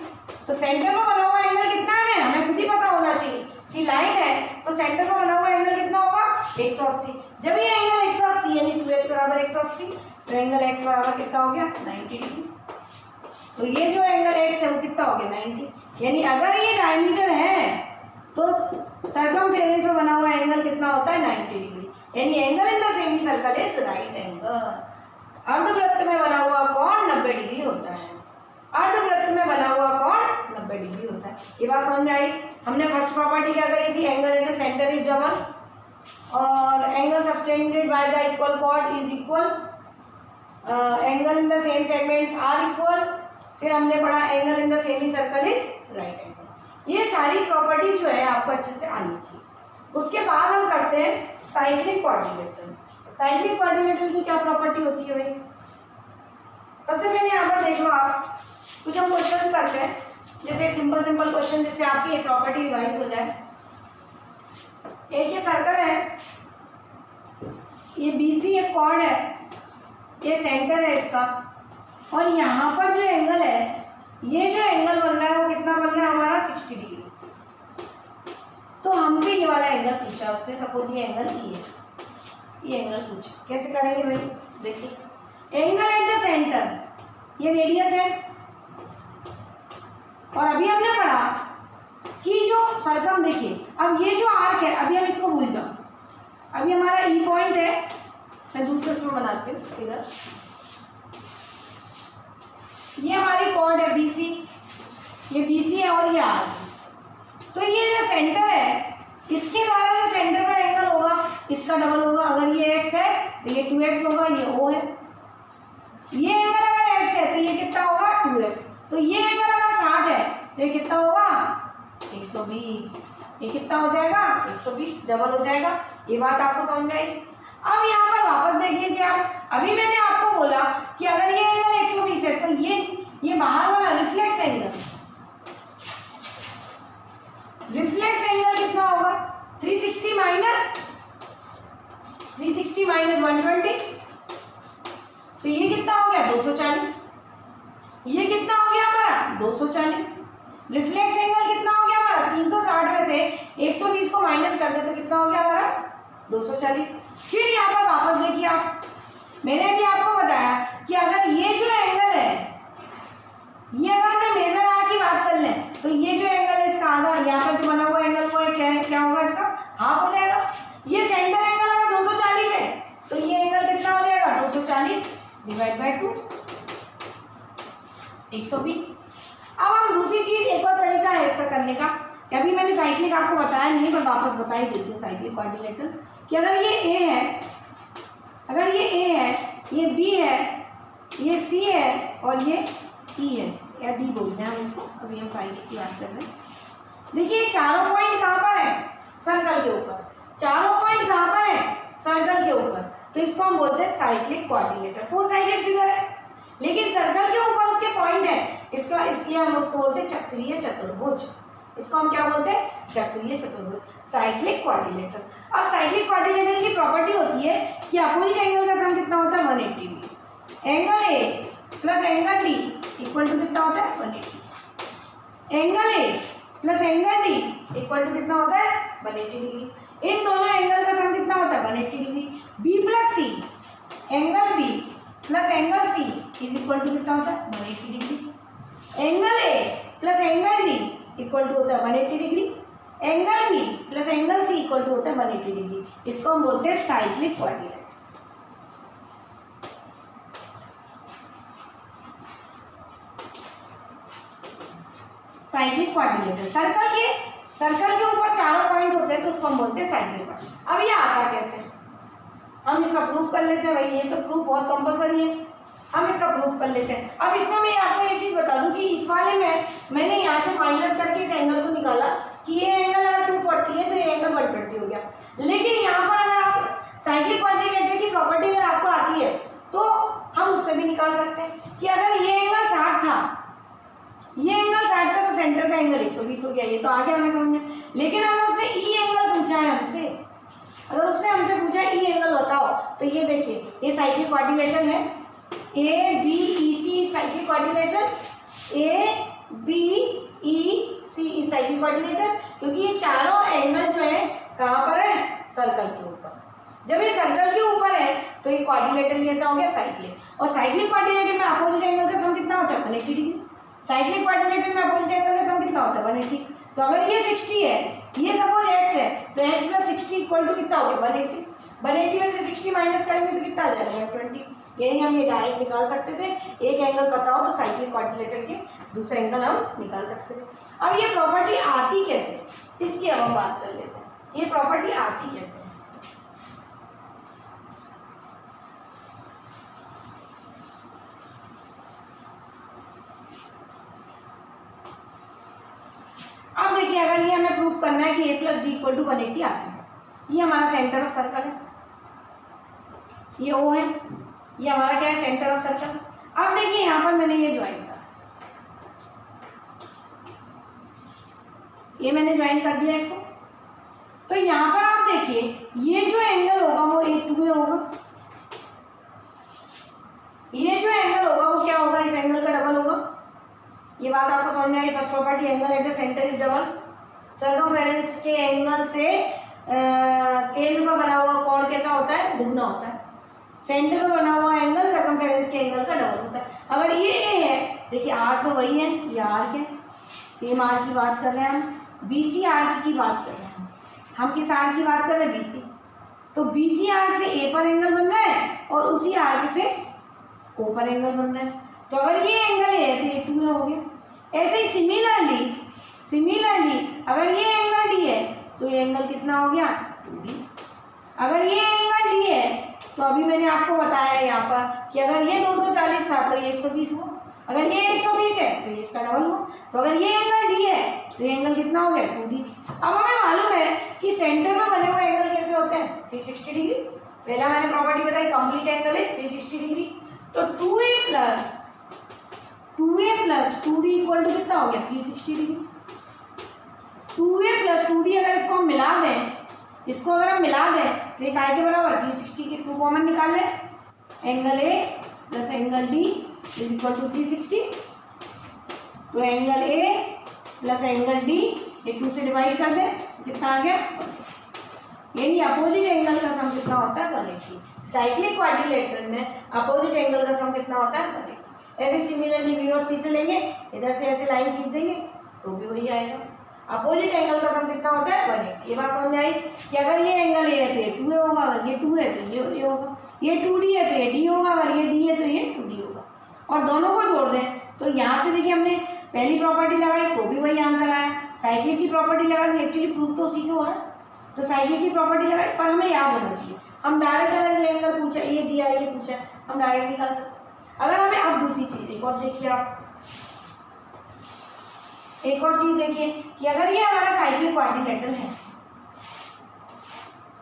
तो सेंटर में बना हुआ एंगल कितना है, हमें खुद ही पता होना चाहिए कि लाइन है तो सेंटर में बना हुआ एंगल कितना होगा, 180। जब ये एंगल 180 यानी 2x बराबर 180, तो एंगल x बराबर कितना हो गया, 90 डिग्री। तो ये जो एंगल x है वो कितना हो गया, 90। यानी अगर ये डायमीटर है तो सर्कमफेरेंस में बना हुआ एंगल कितना होता है, 90 डिग्री। यानी angle in the semicircle is right angle. अर्धवृत्त में बना हुआ कोण 90 डिग्री होता है। अर्धवृत्त में बना हुआ कोण 90 डिग्री होता है। ये बात समझ में आई। हमने फर्स्ट प्रॉपर्टी क्या करी थी, angle at the centre is double और angle subtended by the equal chord is equal, angle in the same segments are equal. फिर हमने पढ़ा angle in the semicircle is right angle. ये सारी प्रॉपर्टीज जो है आपको अच्छे से आनी चाहिए। उसके बाद हम करते हैं साइक्लिक कोऑर्डिनेटर। साइक्लिक कोऑर्डिनेटर की क्या प्रॉपर्टी होती है भाई, सबसे पहले यहाँ पर देख लो आप, कुछ हम क्वेश्चन करते हैं, जैसे सिंपल सिंपल क्वेश्चन जिससे आपकी प्रॉपर्टी रिवाइज हो जाए। एक ये सर्कल है, ये BC एक कॉर्ड है, ये सेंटर है इसका, और यहाँ पर जो एंगल है ये जो एंगल बन रहा है वो कितना बन रहा है हमारा 60 डिग्री। तो हमसे ये वाला एंगल पूछा उसने, सपोज ये एंगल ई है, ये एंगल पूछा, कैसे करेंगे भाई? देखिए एंगल एट द सेंटर, ये रेडियस है, और अभी हमने पढ़ा कि जो सर्कम, देखिए अब ये जो आर्क है, अभी हम इसको भूल जाओ, अभी हमारा ई पॉइंट है, मैं दूसरे उसमें बनाती हूँ फिगर, ये हमारी कॉर्ड है BC, ये BC है और ये आर। तो ये जो सेंटर है, इसके द्वारा जो सेंटर पर एंगल होगा इसका डबल होगा। अगर ये x है तो ये 2x होगा, ये O है। ये एंगल अगर x है तो ये कितना होगा 2x। तो ये एंगल अगर 60 है तो ये कितना होगा 120। ये कितना हो जाएगा 120, डबल हो जाएगा। ये बात आपको समझ में आई? अब यहाँ पर वापस देख लीजिए आप, अभी मैंने आपको बोला कि अगर ये एंगल 120 है तो ये बाहर वाला रिफ्लेक्स एंगल, रिफ्लेक्स एंगल कितना होगा 360 माइनस 120, तो ये कितना हो गया 240। ये कितना हो गया हमारा 240। रिफ्लेक्स एंगल कितना हो गया हमारा 360 में से 120 को माइनस कर दे तो कितना हो गया हमारा 240। फिर यहाँ पर वापस देखिए आप, मैंने अभी आपको बताया कि अगर ये जो एंगल है, ये अगर हमने मेजर आर्क की बात कर लें तो ये जो एंगल है इसका आधा, यहाँ पर जो बना हुआ एंगल वो क्या होगा, इसका हाफ हो जाएगा। ये सेंटर एंगल अगर 240 है तो ये एंगल कितना हो जाएगा 240 डिवाइड बाय 2, 120। अब हम दूसरी चीज, एक और तरीका है इसका करने का, अभी मैंने साइक्लिक आपको बताया नहीं पर वापस बता ही देती हूँ, साइक्लिक क्वाड्रिलेटरल, कि अगर ये A है, अगर ये A है, ये B है, ये C है और ये E है, या D बोलते हैं हम इसको, अभी हम साइक्लिक की बात कर रहे हैं। देखिए चारों पॉइंट कहाँ पर है, सर्कल के ऊपर। चारों पॉइंट कहाँ पर है, सर्कल के ऊपर, तो इसको हम बोलते हैं साइक्लिक क्वाड्रिलेटरल। 4 साइडेड फिगर है, लेकिन सर्कल के ऊपर उसके पॉइंट है, इसका इसलिए हम उसको बोलते हैं चक्रीय चतुर्भुज। इसको हम क्या बोलते हैं, चक्रीय चतुर्भुज, साइक्लिक क्वाड्रिलेटरल। अब साइक्लिक क्वाड्रिलेटरल की प्रॉपर्टी होती है कि अपोजिट एंगल का सम कितना होता है 180 degree. Angle A plus angle D equal to कितना होता है 180। Angle A plus angle D equal to कितना होता है 180 डिग्री। इन दोनों एंगल का सम कितना होता है 180 degree. B plus C, angle B plus angle C is equal to कितना होता है 180 degree. Angle A plus angle D equal to होता है 180 degree. Angle B plus angle C equal to होता है 180 डिग्री। इसको हम बोलते हैं cyclic quadrilateral. Cyclic quadrilateral, circle के ऊपर चारों पॉइंट होते हैं तो उसको हम बोलते हैं साइक्लिक क्वाड्रिलेटरल। अब ये आता कैसे, हम इसका प्रूफ कर लेते हैं। भाई ये तो प्रूफ बहुत कंपलसरी है, हम इसका प्रूफ कर लेते हैं। अब इसमें मैं आपको ये चीज़ बता दूं कि इस वाले में मैंने यहाँ से माइनस करके इस एंगल को निकाला कि ये एंगल अगर 240 है तो ये एंगल 120 हो गया। लेकिन यहाँ पर अगर आप साइक्लिक क्वाड्रिलेटरल की प्रॉपर्टी अगर आपको आती है तो हम उससे भी निकाल सकते हैं कि अगर ये एंगल 60 था, ये एंगल 60 था तो सेंटर का एंगल 120 हो गया। ये तो आ गया हमें समझ में। लेकिन अगर उसने ई एंगल पूछा है हमसे, अगर उसने हमसे पूछा ई एंगल बताओ, तो ये देखिए ये साइक्लिक क्वाड्रिलेटरल है, ABEC cyclic quadrilateral, ABEC cyclic quadrilateral, क्योंकि ये चारों एंगल जो है कहाँ पर है, सर्कल के ऊपर। जब ये सर्कल के ऊपर है तो ये क्वाड्रिलेटरल कैसा हो गया, साइक्लिक। और साइक्लिक क्वाड्रिलेटरल में अपोजिट एंगल का सम कितना होता है 180 डिग्री। साइक्लिक क्वाड्रिलेटरल में अपोजिट एंगल का सम कितना होता है 180। तो अगर ये 60 है, ये सपोज x है, तो x प्लस 60 इक्वल टू कितना हो गया 180। 180 में से 60 माइनस करेंगे तो कितना आ जाएगा 120। यानी हम ये डायरेक्ट निकाल सकते थे, एक एंगल पता हो तो साइक्लिक क्वाड्रिलेटरल के दूसरा एंगल हम निकाल सकते थे। अब ये प्रॉपर्टी आती कैसे, इसकी अब हम बात कर लेते हैं। ये प्रॉपर्टी आती कैसे, अब देखिए अगर ये हमें प्रूफ करना है कि a plus D equal to 180 आती है, ये हमारा सेंटर ऑफ सर्कल है, ये O है, ये हमारा क्या है सेंटर ऑफ सर्कल। अब देखिए यहाँ पर मैंने ये ज्वाइन करा, ये मैंने ज्वाइन कर दिया इसको। तो यहाँ पर आप देखिए ये जो एंगल होगा वो A2 होगा, ये जो एंगल होगा वो क्या होगा, इस एंगल का डबल होगा। ये बात आपको समझ में आई। First property, angle at the centre is double. Circumference के एंगल से केंद्र पर बना हुआ कोण कैसा होता है? दुगना होता है। सेंटर में बना हुआ एंगल सर्कमफेरेंस के एंगल का डबल होता है। अगर ये ए है, देखिए आर तो वही है, ये आर्क है, सेम आर्क की बात कर रहे हैं हम। बीसी आर्क की बात कर रहे हैं हम किस आर्क की बात कर रहे हैं? बीसी। तो बीसी आर्क से ए पर एंगल बन रहा है और उसी आर्क से ओ पर एंगल बन रहा है। तो अगर ये एंगल है तो ये 2 हो गया। ऐसे ही सिमिलरली अगर ये एंगल डी है तो ये एंगल कितना हो गया? 2D। अगर ये एंगल डी है तो अभी मैंने आपको बताया यहाँ पर कि अगर ये 240 था तो ये 120 हुआ, अगर ये 120 है तो ये इसका डबल हुआ। तो अगर ये एंगल डी है तो ये एंगल कितना हो गया? 2D। अब हमें मालूम है कि सेंटर में बने हुए एंगल कैसे होते हैं? 360 डिग्री। पहला मैंने प्रॉपर्टी बताई, कंप्लीट एंगल इज 360 डिग्री। तो 2a plus 2d equal to कितना हो गया? 360 डिग्री। 2a प्लस 2d अगर इसको हम मिला दें, तो ये काय के बराबर? 360 के 2 कॉमन निकाल लें। Angle A plus angle D is equal to 360। तो angle A plus angle D ये 2 से डिवाइड कर दें तो कितना आ गया? यानी अपोजिट एंगल का सम कितना होता है? 180। साइक्लिक क्वाड्रिलेटरल में अपोजिट एंगल का सम कितना होता है? 180। ऐसे सिमिलरली बी और सी से लेंगे, इधर से ऐसे लाइन खींच देंगे तो भी वही आएगा। अपोजिट एंगल का सम कितना होता है? 180। ये बात समझ में आई कि अगर ये एंगल ए है तो ये 2a होगा, अगर ये 2 है तो ये होगा, ये 2d है तो ये d होगा, अगर ये d है तो ये 2d होगा। और दोनों को जोड़ दें तो यहाँ से देखिए हमने पहली प्रॉपर्टी लगाई तो भी वही आंसर आया। साइक्लिक की प्रॉपर्टी लगा दी, एक्चुअली प्रूफ तो उसी से हो रहा है। तो साइक्लिक की प्रॉपर्टी लगाई, पर हमें याद होना चाहिए, हम डायरेक्ट अगर ये एंगल पूछा, ये दिया, ये पूछा, हम डायरेक्ट निकाल सकते। अगर हमें अब दूसरी चीज़ एक और देखिए, आप एक और चीज़ देखिए कि अगर ये हमारा साइक्लिक क्वाड्रिलेटरल है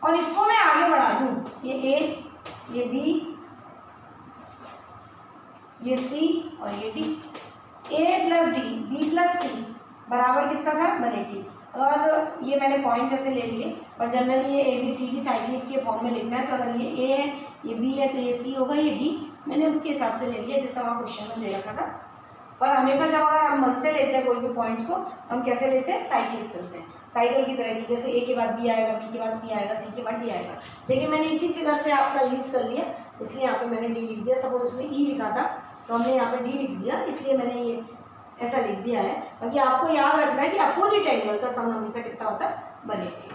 और इसको मैं आगे बढ़ा दूं, ये ए, ये बी, ये सी और ये डी। ए plus D, B plus C बराबर कितना था? 180। और ये मैंने पॉइंट्स ऐसे ले लिए, और जनरली ये A B C D cyclic के फॉर्म में लिखना है। तो अगर ये ए है, ये बी है, तो ये सी होगा, ये डी मैंने उसके हिसाब से ले लिया जैसा वहाँ क्वेश्चन में दे रखा था। पर हमेशा जब अगर हम मन से लेते हैं कोई भी पॉइंट्स को, हम कैसे लेते हैं? साइक्लिक चलते हैं, साइकिल की तरह की, जैसे ए के बाद बी आएगा, बी के बाद सी आएगा, सी के बाद डी आएगा। लेकिन मैंने इसी फिगर से आपका यूज़ कर लिया, इसलिए यहाँ पे मैंने डी लिख दिया। सपोज इसमें ई लिखा था तो हमने यहाँ पे डी लिख दिया, इसलिए मैंने ये ऐसा लिख दिया है। बाकी आपको याद रखना है कि अपोजिट एंगल का सम हमेशा कितना होता है? 180।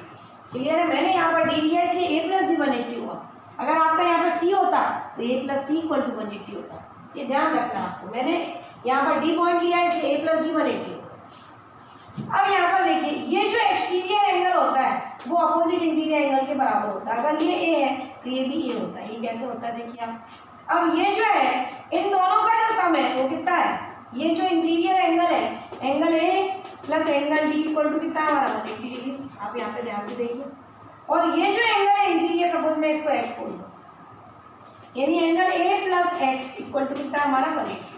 क्लियर है? मैंने यहाँ पर डी लिया इसलिए ए प्लस डी 180 हुआ। अगर आपका यहाँ पर सी होता तो ए प्लस सी इक्वल टू 180 होता। ये ध्यान रखना आपको। मैंने यहाँ पर डी पॉइंट लिया है इसलिए ए प्लस डी 180 होता। अब यहाँ पर देखिए, ये जो एक्सटीरियर एंगल होता है वो अपोजिट इंटीरियर एंगल के बराबर होता है। अगर ये ए है तो ये भी ए होता है। ये कैसे होता है देखिए आप। अब ये जो है, इन दोनों का जो सम है वो कितना है? ये जो इंटीरियर एंगल है, angle A plus angle D equal to कितना है हमारा? 180 डिग्री। आप यहाँ पे ध्यान से देखिए। और ये जो एंगल है इंटीरियर, सपोज मैं इसको एक्स बोल दूँ, यानी angle A plus x equal to कितना है हमारा? 180।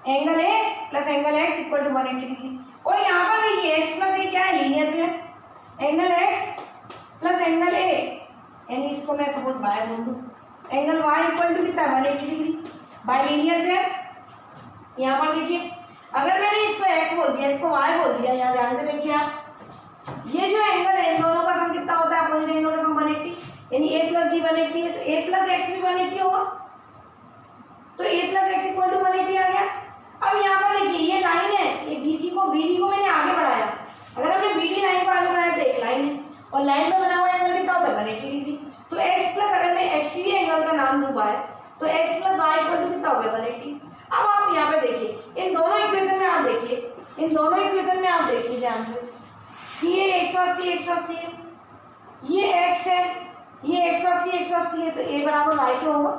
Angle A plus angle x equal to 180 degree. और यहाँ पर देखिए एक्स प्लस ए क्या है? Linear pair. Angle x plus angle A, यानी इसको मैं सपोज बाय बोल दूँ, एंगल वाई इक्वल टू कितना है? 180 डिग्री बाय लीनियर पेयर। यहाँ पर देखिए, अगर मैंने इसको x बोल दिया, इसको y बोल दिया, यहाँ ध्यान से देखिए आप, ये जो एंगल है इन दोनों का सम कितना होता है? अपोजिट एंगल का सम 180, यानी a प्लस डी 180 है तो a प्लस एक्स भी 180 होगा। तो a plus x equal to 180 आ गया। अब यहाँ पर देखिए, ये लाइन है, ये BC को BD को मैंने आगे बढ़ाया। अगर हमने BD लाइन को आगे बढ़ाया तो एक लाइन है, और लाइन में बना हुआ एंगल कितना होता है? 180 डिग्री। तो x प्लस, अगर मैं एक्सटीरियर एंगल का नाम दूँ बाय, तो x plus Y equal to कितना हो गया? 180। अब आप यहाँ पे देखिए, इन दोनों इक्वेशन में आप देखिए, इन दोनों इक्वेशन में आप देखिए ध्यान से, ये 180 है, ये x है, ये 180 है, तो a बराबर y क्यों होगा?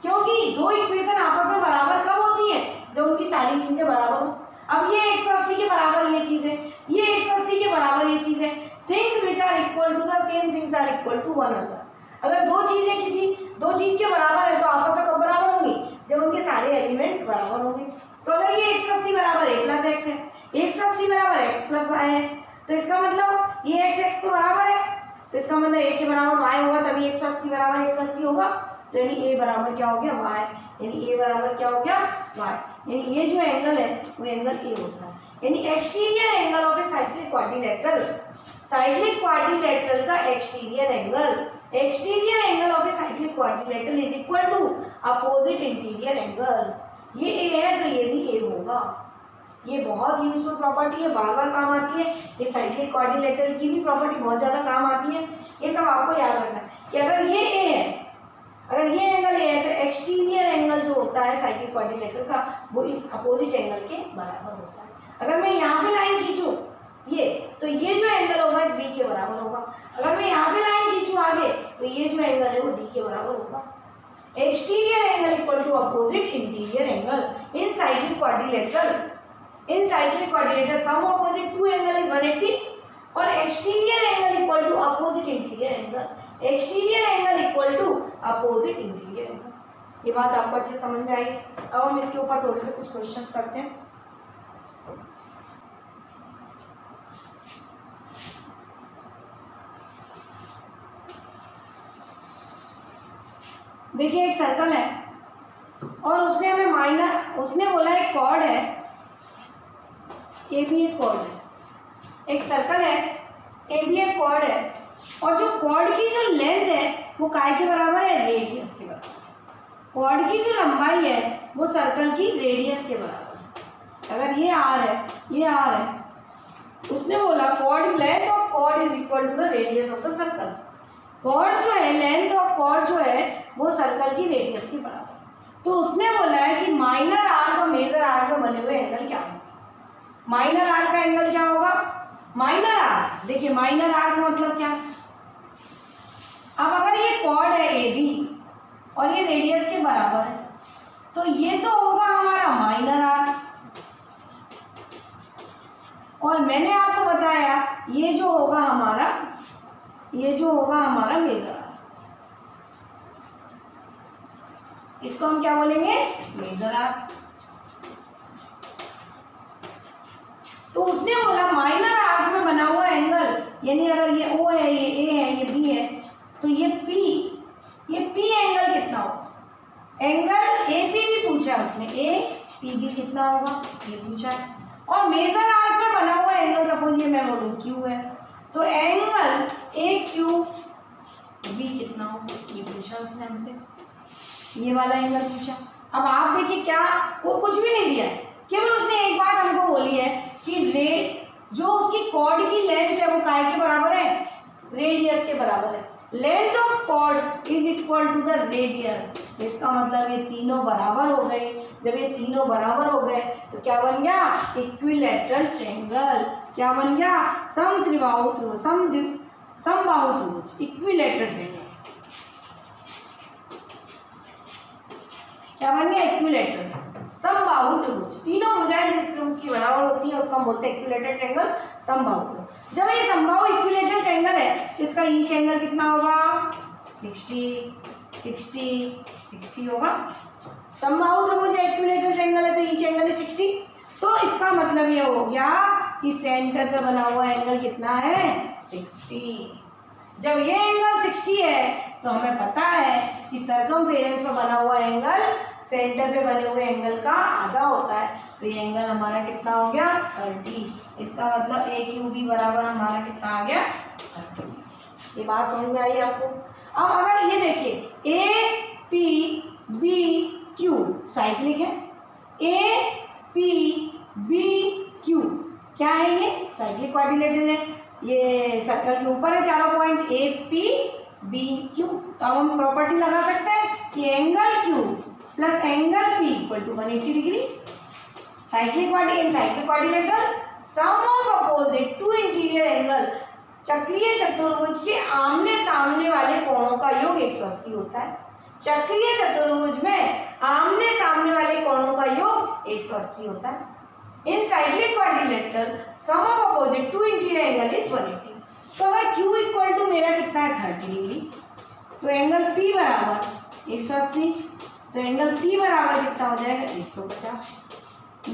क्योंकि दो इक्वेशन आपस में बराबर कब होती है? जब उनकी सारी चीजें बराबर हो। अब ये 180 के बराबर ये चीज है, ये 180 के बराबर ये चीज है। Things which are equal to the same things are equal to one another. अगर दो चीजें किसी दो चीज के बराबर है तो आपस में कब बराबर होंगी? जब उनके सारे एलिमेंट्स बराबर होंगे। तो अगर ये 180 बराबर a प्लस एक्स है, 180 बराबर x प्लस वाई है, तो इसका मतलब ये x के बराबर है, तो इसका मतलब a के बराबर y होगा, तभी 180 बराबर 180 होगा। तो यानी ए बराबर क्या हो गया वाई, यानी ए बराबर क्या हो गया वाई, यानी ये जो एंगल है वो एंगल ए होता है। यानी exterior angle of a cyclic quadrilateral, cyclic quadrilateral का exterior angle of a cyclic quadrilateral is equal to opposite interior angle. ये ए है तो ये भी ए होगा। ये बहुत यूजफुल प्रॉपर्टी है, बार बार काम आती है। ये साइक्लिक क्वाड्रिलेटरल की भी प्रॉपर्टी बहुत ज़्यादा काम आती है। ये सब आपको याद रखना है कि अगर ये ए है, अगर ये एंगल ए है तो एक्सटीरियर एंगल जो होता है साइक्लिक क्वाड्रिलेटरल का वो इस अपोजिट एंगल के बराबर होता है। अगर मैं यहाँ से लाइन खींचूँ ये, तो ये जो एंगल होगा इस बी के बराबर होगा। अगर मैं यहाँ से लाइन खींचूँ आगे तो ये जो एंगल है वो डी के बराबर होगा। Exterior angle equal to opposite interior angle in cyclic quadrilateral. In cyclic quadrilateral sum opposite two angle is 180 और exterior angle equal to opposite interior angle, exterior angle equal to opposite interior angle. ये बात आपको अच्छे समझ में आई। अब हम इसके ऊपर थोड़े से कुछ क्वेश्चंस करते हैं। देखिए एक सर्कल है और उसने हमें उसने बोला एक कॉर्ड है, ए भी एक कॉर्ड है, एक सर्कल है, ए भी एक कॉर्ड है और जो कॉर्ड की जो लेंथ है वो काय के बराबर है, रेडियस के बराबर। कॉर्ड की जो लंबाई है वो सर्कल की रेडियस के बराबर है। अगर ये आर है, ये आर है, उसने बोला chord length of chord is equal to the radius of the circle. Chord जो है, लेंथ ऑफ कॉर्ड जो है वो सर्कल की रेडियस के बराबर। तो उसने बोला है कि माइनर आर्क और मेजर आर्क में बने हुए एंगल क्या होगा। माइनर आर्क का एंगल क्या होगा, माइनर आर्क, देखिए माइनर आर्क मतलब क्या। अब अगर ये कॉर्ड है ए बी और ये रेडियस के बराबर है तो ये तो होगा हमारा माइनर आर्क, और मैंने आपको बताया ये जो होगा हमारा, ये जो होगा हमारा मेजर आर्क। इसको हम क्या बोलेंगे, मेजर आर्क। तो उसने बोला माइनर आर्क में बना हुआ एंगल, यानी अगर ये ओ है, ये ए है, ये बी है, तो ये पी एंगल कितना होगा। एंगल ए पी भी पूछा है उसने, ए पी बी कितना होगा ये पूछा है। और मेजर आर्क में बना हुआ एंगल सपोज ये मैं बोलूँ क्यू है, तो एंगल ए क्यू बी कितना होगा ये पूछा उसने हमसे, ये वाला एंगल पूछा। अब आप देखिए क्या, वो कुछ भी नहीं दिया है, केवल उसने एक बात हमको बोली है कि जो उसकी कॉर्ड की लेंथ है वो काय के बराबर है, रेडियस के बराबर है। Length of chord is equal to the radius. तो इसका मतलब ये तीनों बराबर हो गए। जब ये तीनों बराबर हो गए तो क्या बन गया, इक्विलैटरल ट्रायंगल। क्या बन गया, समबाहु त्रिभुज, इक्विलैटरल ट्रायंगल। क्या बन गया, इक्विलैटरल समबाहु त्रिभुज। तीनों भुजाएं जिस त्रिभुज की बराबर होती है उसको हम बोलते हैं इक्विलैटरल ट्रायंगल, समबाहु त्रिभुज। जब ये समबाहु इक्विलैटरल ट्रायंगल है तो इसका ईच एंगल कितना होगा, 60 60 60 होगा। समबाहु त्रिभुज है, इक्विलैटरल ट्रायंगल है तो ईच एंगल है 60। तो इसका मतलब ये हो गया कि सेंटर पे बना हुआ एंगल कितना है, 60। जब ये एंगल 60 है तो हमें पता है कि सर्कमफेरेंस पे बना हुआ एंगल सेंटर पे बने हुए एंगल का आधा होता है। तो ये एंगल हमारा कितना हो गया, 30। इसका मतलब ए क्यू बी बराबर हमारा कितना आ गया, 30। ये बात समझ में आई आपको। अब अगर ये देखिए A P B Q cyclic है, ए पी बी क्यू क्या है, ये साइक्लिक क्वाड्रिलेटरल है। ये सर्कल के ऊपर है चारों point A P B Q. तो अब हम प्रॉपर्टी लगा सकते हैं कि angle Q plus angle P equal to 180 degree. Cyclic quadrilateral sum of opposite to interior angle, चक्रीय चतुर्भुज के आमने सामने वाले कोणों का योग 180 होता है। चक्रीय चतुर्भुज में आमने सामने वाले कोणों का योग 180 होता है। In cyclic quadrilateral sum of opposite to interior angle is 180। तो अगर Q इक्वल टू मेरा कितना है, 30 डिग्री, तो एंगल P बराबर 180, तो एंगल P बराबर कितना हो जाएगा, 150।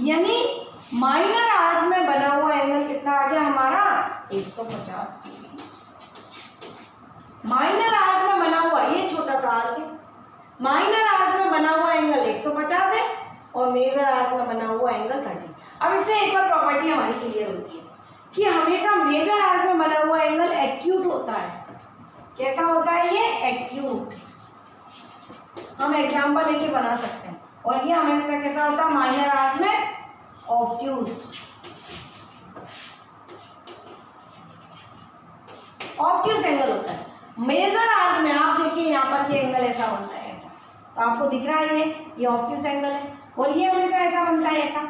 यानी माइनर आर्क में बना हुआ एंगल कितना आ गया हमारा, 150 डिग्री। माइनर आर्क में बना हुआ ये छोटा सा आर्क है, माइनर आर्क में बना हुआ एंगल 150 है और मेजर आर्क में बना हुआ एंगल 30। अब इससे एक और प्रॉपर्टी हमारी क्लियर होती है कि हमेशा मेजर आर्क में बना हुआ एंगल एक्यूट होता है। कैसा होता है ये? एक्यूट। हम एग्जांपल लेके बना सकते हैं। और ये हमेशा कैसा होता है? माइनर आर्क में ऑब्ट्यूज। ऑब्ट्यूज एंगल होता है। मेजर आर्क में आप देखिए यहाँ पर ये एंगल ऐसा बनता है, ऐसा, तो आपको दिख रहा है ये ऑब्ट्यूज एंगल है। और ये हमेशा ऐसा बनता है, ऐसा,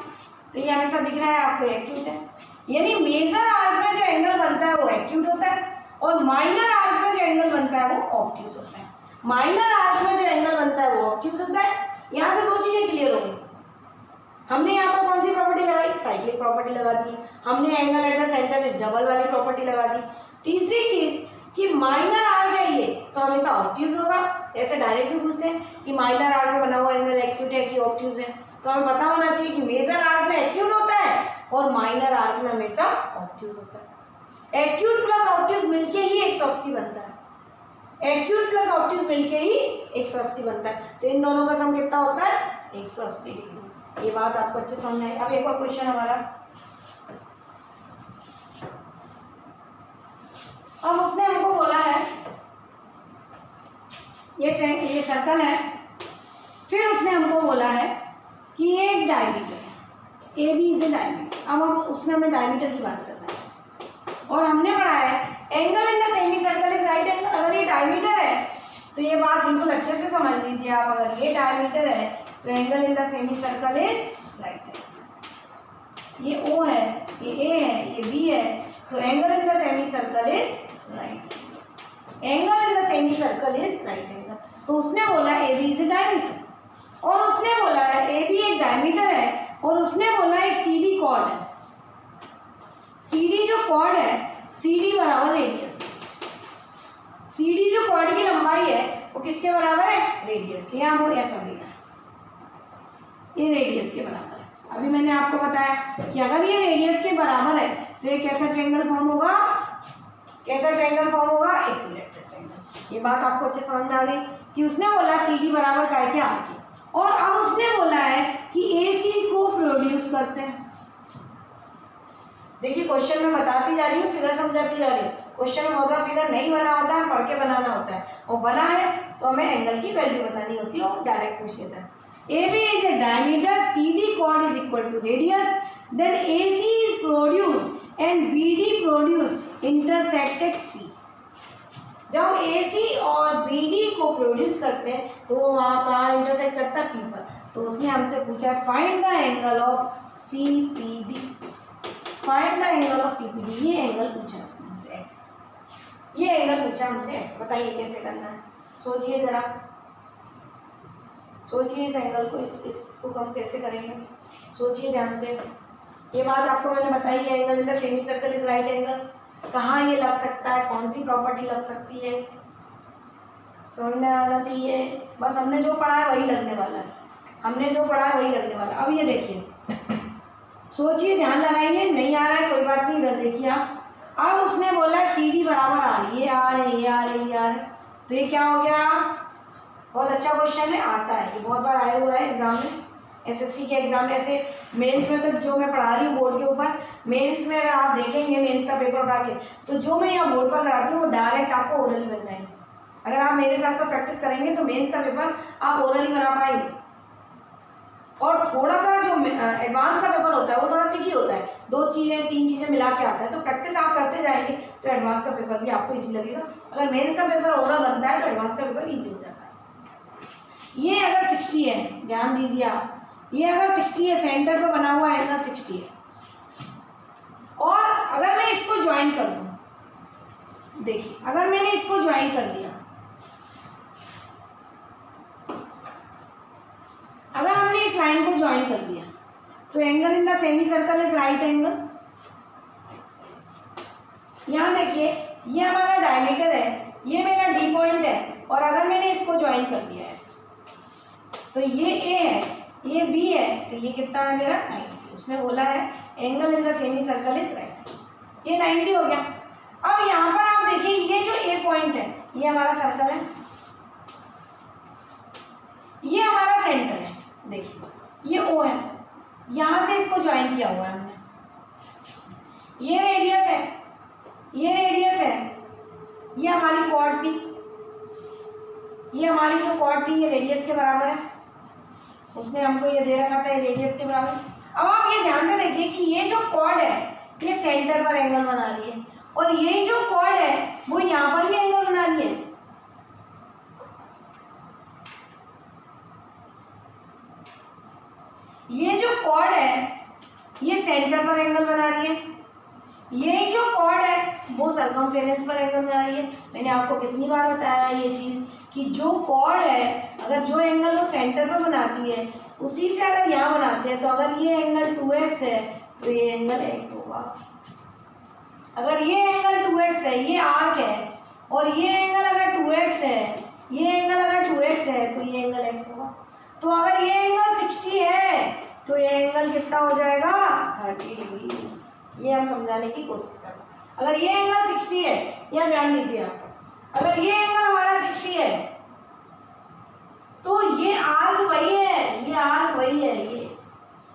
तो ये हमेशा दिख रहा है आपको एक्यूट है। यानी मेजर आर्क में जो एंगल बनता है वो एक्यूट होता है और माइनर आर्क में जो एंगल बनता है वो ऑब्ट्यूज होता है। माइनर आर्क में जो एंगल बनता है वो ऑब्ट्यूज होता है। यहाँ से दो चीजें क्लियर हो गई। हमने यहाँ पर कौन सी प्रॉपर्टी लगाई? साइक्लिक प्रॉपर्टी लगा दी। हमने angle at the centre is double वाली प्रॉपर्टी लगा दी। तीसरी चीज कि माइनर आर्क है ये तो हमेशा ऑब्ट्यूज होगा। ऐसे डायरेक्ट भी पूछते हैं कि माइनर आर्क में बना हुआ एंगल एक्यूट है कि ऑब्ट्यूज है, तो हमें पता होना चाहिए कि मेजर आर्क में एक्यूट होता है और माइनर आर्क में हमेशा ऑब्ट्यूज होता है। एक्यूट प्लस ऑब्ट्यूज मिलके ही 180 बनता है। एक्यूट प्लस ऑब्ट्यूज मिलके ही 180 बनता है। तो इन दोनों का सम कितना होता है? 180 डिग्री। ये बात आपको अच्छे समझ में आई। अब एक और क्वेश्चन हमारा, अब उसने हमको बोला है ये सर्कल है, फिर उसने हमको बोला है कि ये एक डायमीटर है, A B is a diameter. अब हम उसने हमें डायमीटर की बात करना है और हमने पढ़ा है angle in the semi circle is right angle. अगर ये डायमीटर है तो ये बात बिल्कुल अच्छे से समझ लीजिए आप। अगर ये डायमीटर है तो angle in the semi circle is right angle. ये ओ है, ये ए है, ये बी है, तो angle in the semi circle is right. Angle in the semi circle is right angle. तो उसने बोला A B is a diameter और उसने बोला है ए बी एक डायमीटर है और उसने बोला एक सी डी कॉर्ड है। सी डी जो कॉर्ड है, सी डी बराबर रेडियस। सी डी जो कॉर्ड की लंबाई है वो किसके बराबर है? रेडियस के। यहाँ वो ऐसा देना है, ये रेडियस के बराबर है। अभी मैंने आपको बताया कि अगर ये रेडियस के बराबर है तो ये कैसा ट्रायंगल फॉर्म होगा? कैसा ट्रायंगल फॉर्म होगा? Equilateral triangle. ये बात आपको अच्छे समझ में आ गई कि उसने बोला सी डी बराबर काय के आर की, और अब उसने बोला है कि ए सी को प्रोड्यूस करते हैं। देखिए क्वेश्चन में बताती जा रही हूँ, फिगर समझाती जा रही हूँ। क्वेश्चन में बहुत सारा फिगर नहीं बना होता है, पढ़ के बनाना होता है, और बना है तो हमें एंगल की वैल्यू बतानी होती है और डायरेक्ट पूछ लेता है। A B is a diameter, C D chord is equal to radius, then A C is produce and B D produce intersected P. जब ए सी और बी डी को प्रोड्यूस करते हैं तो वो वहाँ कहाँ इंटरसेक्ट करता है? पी पर। तो उसने हमसे पूछा find the angle of C P D. Find the angle of C P D. ये एंगल पूछा उसने हमसे एक्स, ये एंगल पूछा हमसे एक्स। बताइए कैसे करना है? सोचिए जरा, सोचिए इस एंगल को, इसको हम कैसे करेंगे? सोचिए ध्यान से। ये बात आपको मैंने बताई है, angle in the semi circle is right angle. कहाँ ये लग सकता है? कौन सी प्रॉपर्टी लग सकती है? समझ में आना चाहिए। बस हमने जो पढ़ा है वही लगने वाला है, हमने जो पढ़ा है वही लगने वाला है। अब ये देखिए, सोचिए, ध्यान लगाइए। नहीं आ रहा है कोई बात नहीं, इधर देखिए आप। अब उसने बोला सी डी बराबर आर, ये आर है, ये आर है, ये आर है, तो ये क्या हो गया? बहुत अच्छा क्वेश्चन है, आता है, ये बहुत बार आया हुआ है एग्जाम में, एसएससी के एग्जाम में। ऐसे मेंस में तो जो मैं पढ़ा रही हूँ बोर्ड के ऊपर, मेंस में अगर आप देखेंगे मेंस का पेपर उठा के, तो जो मैं यहाँ बोर्ड पर कराती हूँ वो डायरेक्ट आपको ओरली बन जाएंगे। अगर आप मेरे साथ साथ प्रैक्टिस करेंगे तो मेंस का पेपर आप ओरली बना पाएंगे। और थोड़ा सा जो एडवांस का पेपर होता है वो थोड़ा ट्रिकी होता है, 2 चीज़ें 3 चीज़ें मिला के आता है। तो प्रैक्टिस आप करते जाएंगे तो एडवांस का पेपर भी आपको ईजी लगेगा। अगर मेंस का पेपर ओरल बनता है तो एडवांस का पेपर ईजी हो जाता है। ये अगर 60 है, ध्यान दीजिए आप, ये अगर 60 है, सेंटर पे बना हुआ एंगल 60 है, और अगर मैं इसको ज्वाइन कर दूँ, देखिए अगर मैंने इसको ज्वाइन कर दिया, अगर हमने इस लाइन को ज्वाइन कर दिया तो angle in the semi circle is right angle. यहाँ देखिए, ये हमारा डायमीटर है, ये मेरा डी पॉइंट है, और अगर मैंने इसको ज्वाइन कर दिया ऐसे, तो ये ए है, ये बी है, तो ये कितना है मेरा 90। उसने बोला है angle in the semi circle is right, ये 90 हो गया। अब यहाँ पर आप देखिए, ये जो ए पॉइंट है ये हमारा सर्कल है, सेंटर है, देखिए ये O है, यहाँ से इसको ज्वाइन किया हुआ है हमने, ये रेडियस है, ये रेडियस है, ये हमारी कॉर्ड थी, ये हमारी जो कॉर्ड थी ये रेडियस के बराबर है, उसने हमको ये दे रखा था ये रेडियस के बराबर। अब आप ये ध्यान से देखिए कि ये जो कॉर्ड है ये सेंटर पर एंगल बना रही है और ये जो कॉर्ड है वो यहाँ पर भी एंगल बना रही है। ये जो कॉर्ड है ये सेंटर पर एंगल बना रही है, ये जो कॉर्ड है वो सर्कमफेरेंस पर एंगल बना रही है। मैंने आपको कितनी बार बताया ये चीज़ कि जो कॉर्ड है अगर जो एंगल वो सेंटर पर बनाती है उसी से अगर यहाँ बनाते हैं तो अगर ये एंगल 2x है तो ये एंगल x होगा। अगर ये एंगल 2x है, ये आर्क है, और ये एंगल अगर 2x है, ये एंगल अगर 2x है तो ये एंगल x होगा। तो अगर ये एंगल 60 है तो ये एंगल कितना हो जाएगा 30 डिग्री। ये हम समझाने की कोशिश कर रहे हैं। अगर ये एंगल 60 है, यहाँ ध्यान दीजिए आप, अगर ये एंगल हमारा 60 है तो ये आर्क वही है, ये आर्क वही है,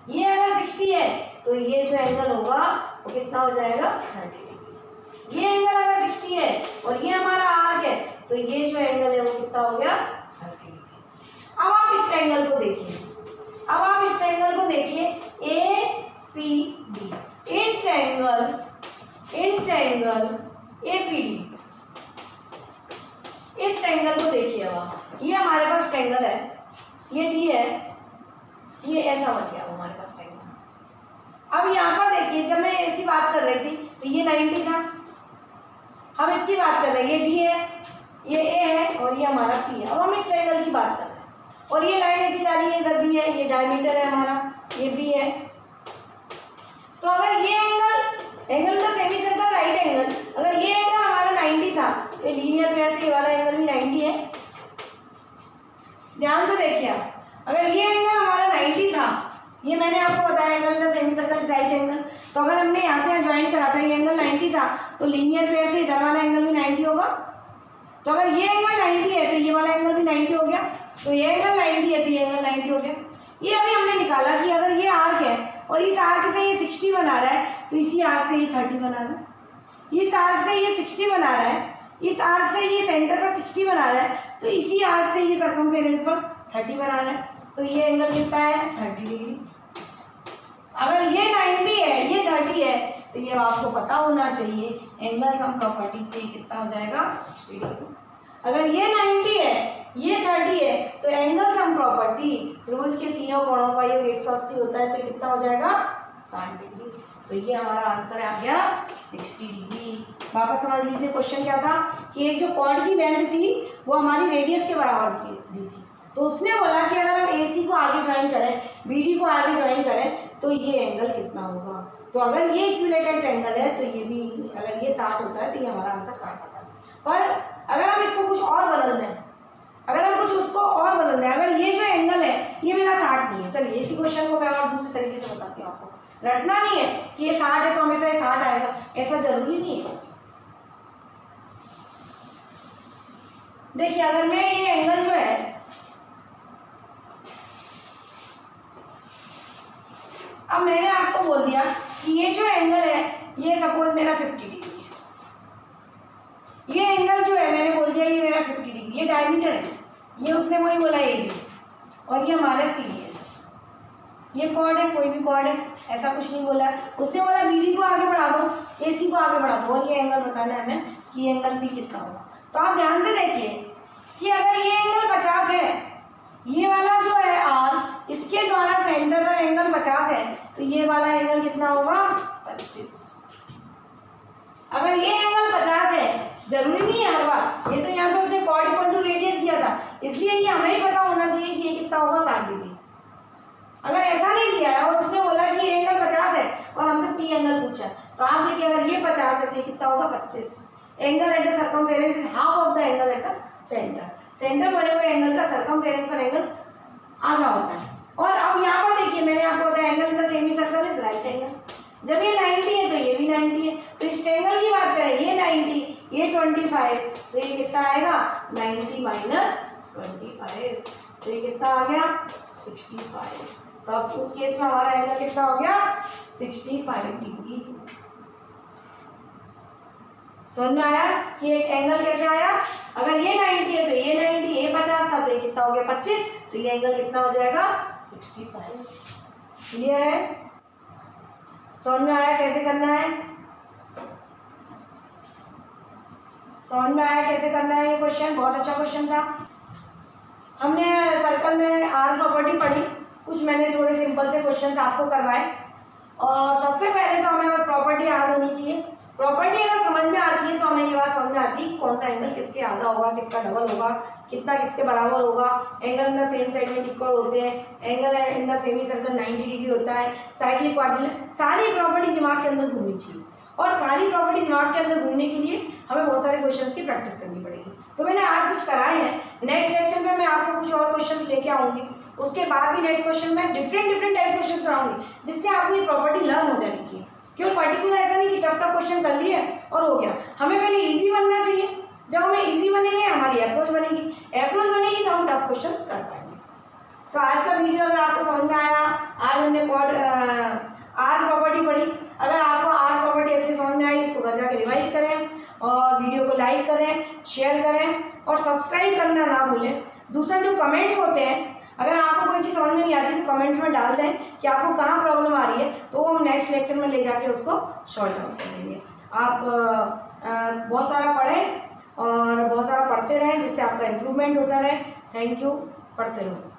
ये अगर 60 है तो ये जो एंगल होगा वो कितना हो जाएगा 30 डिग्री। ये एंगल अगर 60 है और ये हमारा आर्क है तो ये जो एंगल है वो कितना हो गया 30 डिग्री। अब आप इस ट्रायंगल को देखिए, अब आप इस ट्रायंगल को देखिए APD, इन ट्रायंगल APD, इस ट्रायंगल को देखिए। अब ये हमारे पास ट्रायंगल है, ये D है, ये ऐसा बन गया हमारे पास ट्रायंगल। अब यहाँ पर देखिए जब मैं ऐसी बात कर रही थी तो ये 90 था, हम इसकी बात कर रहे हैं, ये D है, ये A है और ये हमारा P है। अब हम इस ट्रायंगल की बात कर रहे हैं और ये लाइन ऐसी जा रही है, इधर B है, ये डायमीटर है हमारा, ये B है। तो अगर ये एंगल था सेमी सर्कल राइट एंगल, अगर ये एंगल हमारा 90 था तो लीनियर पेयर से ये वाला एंगल भी 90 है। ध्यान से देखिए आप, अगर ये एंगल हमारा 90 था, ये मैंने आपको बताया एंगल था सेमी सर्कल राइट एंगल, तो अगर हमने यहाँ से ज्वाइन करा था ये एंगल 90 था तो लीनियर पेयर से इधर वाला एंगल भी 90 होगा। तो अगर ये एंगल 90 है तो ये वाला एंगल भी 90 हो गया, तो ये एंगल 90 है तो ये एंगल 90 हो गया। ये अभी हमने निकाला कि अगर ये आर्क है और इस आर्क से ये 60 बना रहा है तो इसी आर्क से ये 30 बना रहा है, इस आर्क से ये 60 बना रहा है, इस आर्क से ये सेंटर पर 60 बना रहा है तो इसी आर्क से ये सर्कमफेरेंस पर 30 बना रहा है, तो ये एंगल कितना है 30 डिग्री। अगर ये 90 है, ये 30 है तो ये आपको पता होना चाहिए एंगल सम प्रॉपर्टी से कितना हो जाएगा 60 डिग्री। अगर ये 90 है, ये 30 है तो एंगल सम प्रॉपर्टी त्रिभुज के तीनों कोणों का योग 180 होता है तो कितना हो जाएगा 60 डिग्री। तो ये हमारा आंसर आ गया 60 डिग्री। वापस समझ लीजिए क्वेश्चन क्या था कि एक जो कॉर्ड की लेंथ थी वो हमारी रेडियस के बराबर दी थी, तो उसने बोला कि अगर हम AC को आगे ज्वाइन करें, BD को आगे ज्वाइन करें तो ये एंगल कितना होगा। तो अगर ये इक्विलेटरल एंगल है तो ये भी, अगर ये 60 होता है तो ये हमारा आंसर 60 आता है। पर अगर हम इसको कुछ और बदल दें, अगर हम कुछ उसको और बदल दें, अगर ये जो एंगल है ये मेरा 60 नहीं है, चलिए इसी क्वेश्चन को मैं और दूसरे तरीके से बताती हूँ आपको। रटना नहीं है कि ये 60 है तो हमेशा ये 60 आएगा, ऐसा जरूरी नहीं है। देखिए अगर मैं ये एंगल जो है, अब मैंने आपको बोल दिया कि ये जो एंगल है ये सपोज मेरा 50 डिग्री है, ये एंगल जो है मैंने बोल दिया ये मेरा 50 डिग्री, ये डायमीटर है, ये उसने वही बोला AB, और ये हमारा CD है, ये कॉर्ड है, कोई भी कॉर्ड है, ऐसा कुछ नहीं बोला। उसने बोला BD को आगे बढ़ा दो, AC को आगे बढ़ा दो और ये एंगल बताना है हमें कि ये एंगल भी कितना होगा। तो आप ध्यान से देखिए कि अगर ये एंगल 50 है, ये वाला जो है R, इसके द्वारा सेंटर पर एंगल 50 है तो ये वाला एंगल कितना होगा 25। अगर ये एंगल 50 है, जरूरी नहीं है हर बार, ये तो यहाँ पे उसने कॉर्ड इक्वल टू रेडियस दिया था, इसलिए ये हमें ही पता होना चाहिए कि ये कितना होगा 60 डिग्री। अगर ऐसा नहीं दिया है और उसने बोला कि एंगल 50 है और हमसे P एंगल पूछा तो आप देखिए अगर ये 50 है तो ये कितना होगा 25। Angle at the circumference is half of the angle at the centre, centre बने हुए एंगल का सर्कमफेरेंस पर एंगल आधा होता है। और अब यहाँ पर देखिए मैंने आपको बताया angle in the semi circle is right angle, जब ये 90 है तो ये भी 90 है, तो इस एंगल की बात करें ये 90, ये 25 तो ये कितना आएगा 90 माइनस 25, तो ये कितना आ गया 65। तो अब उस केस में हमारा एंगल कितना हो गया 65 डिग्री। समझ में आया कि एक एंगल कैसे आया, अगर ये 90 है तो ये 90, ये 50 था तो ये कितना हो गया 25, तो ये एंगल कितना हो जाएगा 65। क्लियर है, समझ में आया कैसे करना है, समझ में आया कैसे करना है ये क्वेश्चन, बहुत अच्छा क्वेश्चन था। हमने सर्कल में आर प्रॉपर्टी पढ़ी, कुछ मैंने थोड़े सिंपल से क्वेश्चंस आपको करवाए। और सबसे पहले तो हमें बस प्रॉपर्टी याद होनी चाहिए। प्रॉपर्टी अगर समझ में आती है तो हमें ये बात समझ में आती है कि कौन सा एंगल किसके आधा होगा, किसका डबल होगा, कितना किसके बराबर होगा, angle in the same segment equal होते हैं, angle in the semi circle 90 degree होता है, साइक्लिक क्वाड्रिलेटरल, सारी प्रॉपर्टी दिमाग के अंदर घूमनी चाहिए। और सारी प्रॉपर्टी दिमाग के अंदर घूमने के लिए हमें बहुत सारे क्वेश्चंस की प्रैक्टिस करनी पड़ेगी। तो मैंने आज कुछ कराए हैं, नेक्स्ट लेक्चर में मैं आपको कुछ और क्वेश्चंस लेके आऊँगी। उसके बाद भी नेक्स्ट क्वेश्चन में डिफरेंट टाइप क्वेश्चंस कराऊंगी, जिससे आपको ये प्रॉपर्टी लर्न हो जानी चाहिए। क्यों पर्टिकुलर ऐसा नहीं कि टफ क्वेश्चन कर लिए और हो गया, हमें पहले इजी बनना चाहिए। जब हमें इजी बनेंगे हमारी अप्रोच बनेगी, अप्रोच बनेगी तो हम टफ क्वेश्चन कर पाएंगे। तो आज का वीडियो अगर आपको समझ में आया, आज हमने आर प्रॉपर्टी पढ़ी। अगर आपको आर प्रॉपर्टी अच्छे समझ में आई, उसको घर जाकर रिवाइज करें और वीडियो को लाइक करें, शेयर करें और सब्सक्राइब करना ना भूलें। दूसरा जो कमेंट्स होते हैं, अगर आपको कोई चीज़ समझ में नहीं आती तो कमेंट्स में डाल दें कि आपको कहाँ प्रॉब्लम आ रही है, तो हम नेक्स्ट लेक्चर में ले जाके उसको सॉल्व आउट कर देंगे। आप बहुत सारा पढ़ें और बहुत सारा पढ़ते रहें, जिससे आपका इम्प्रूवमेंट होता रहे। थैंक यू, पढ़ते रहो।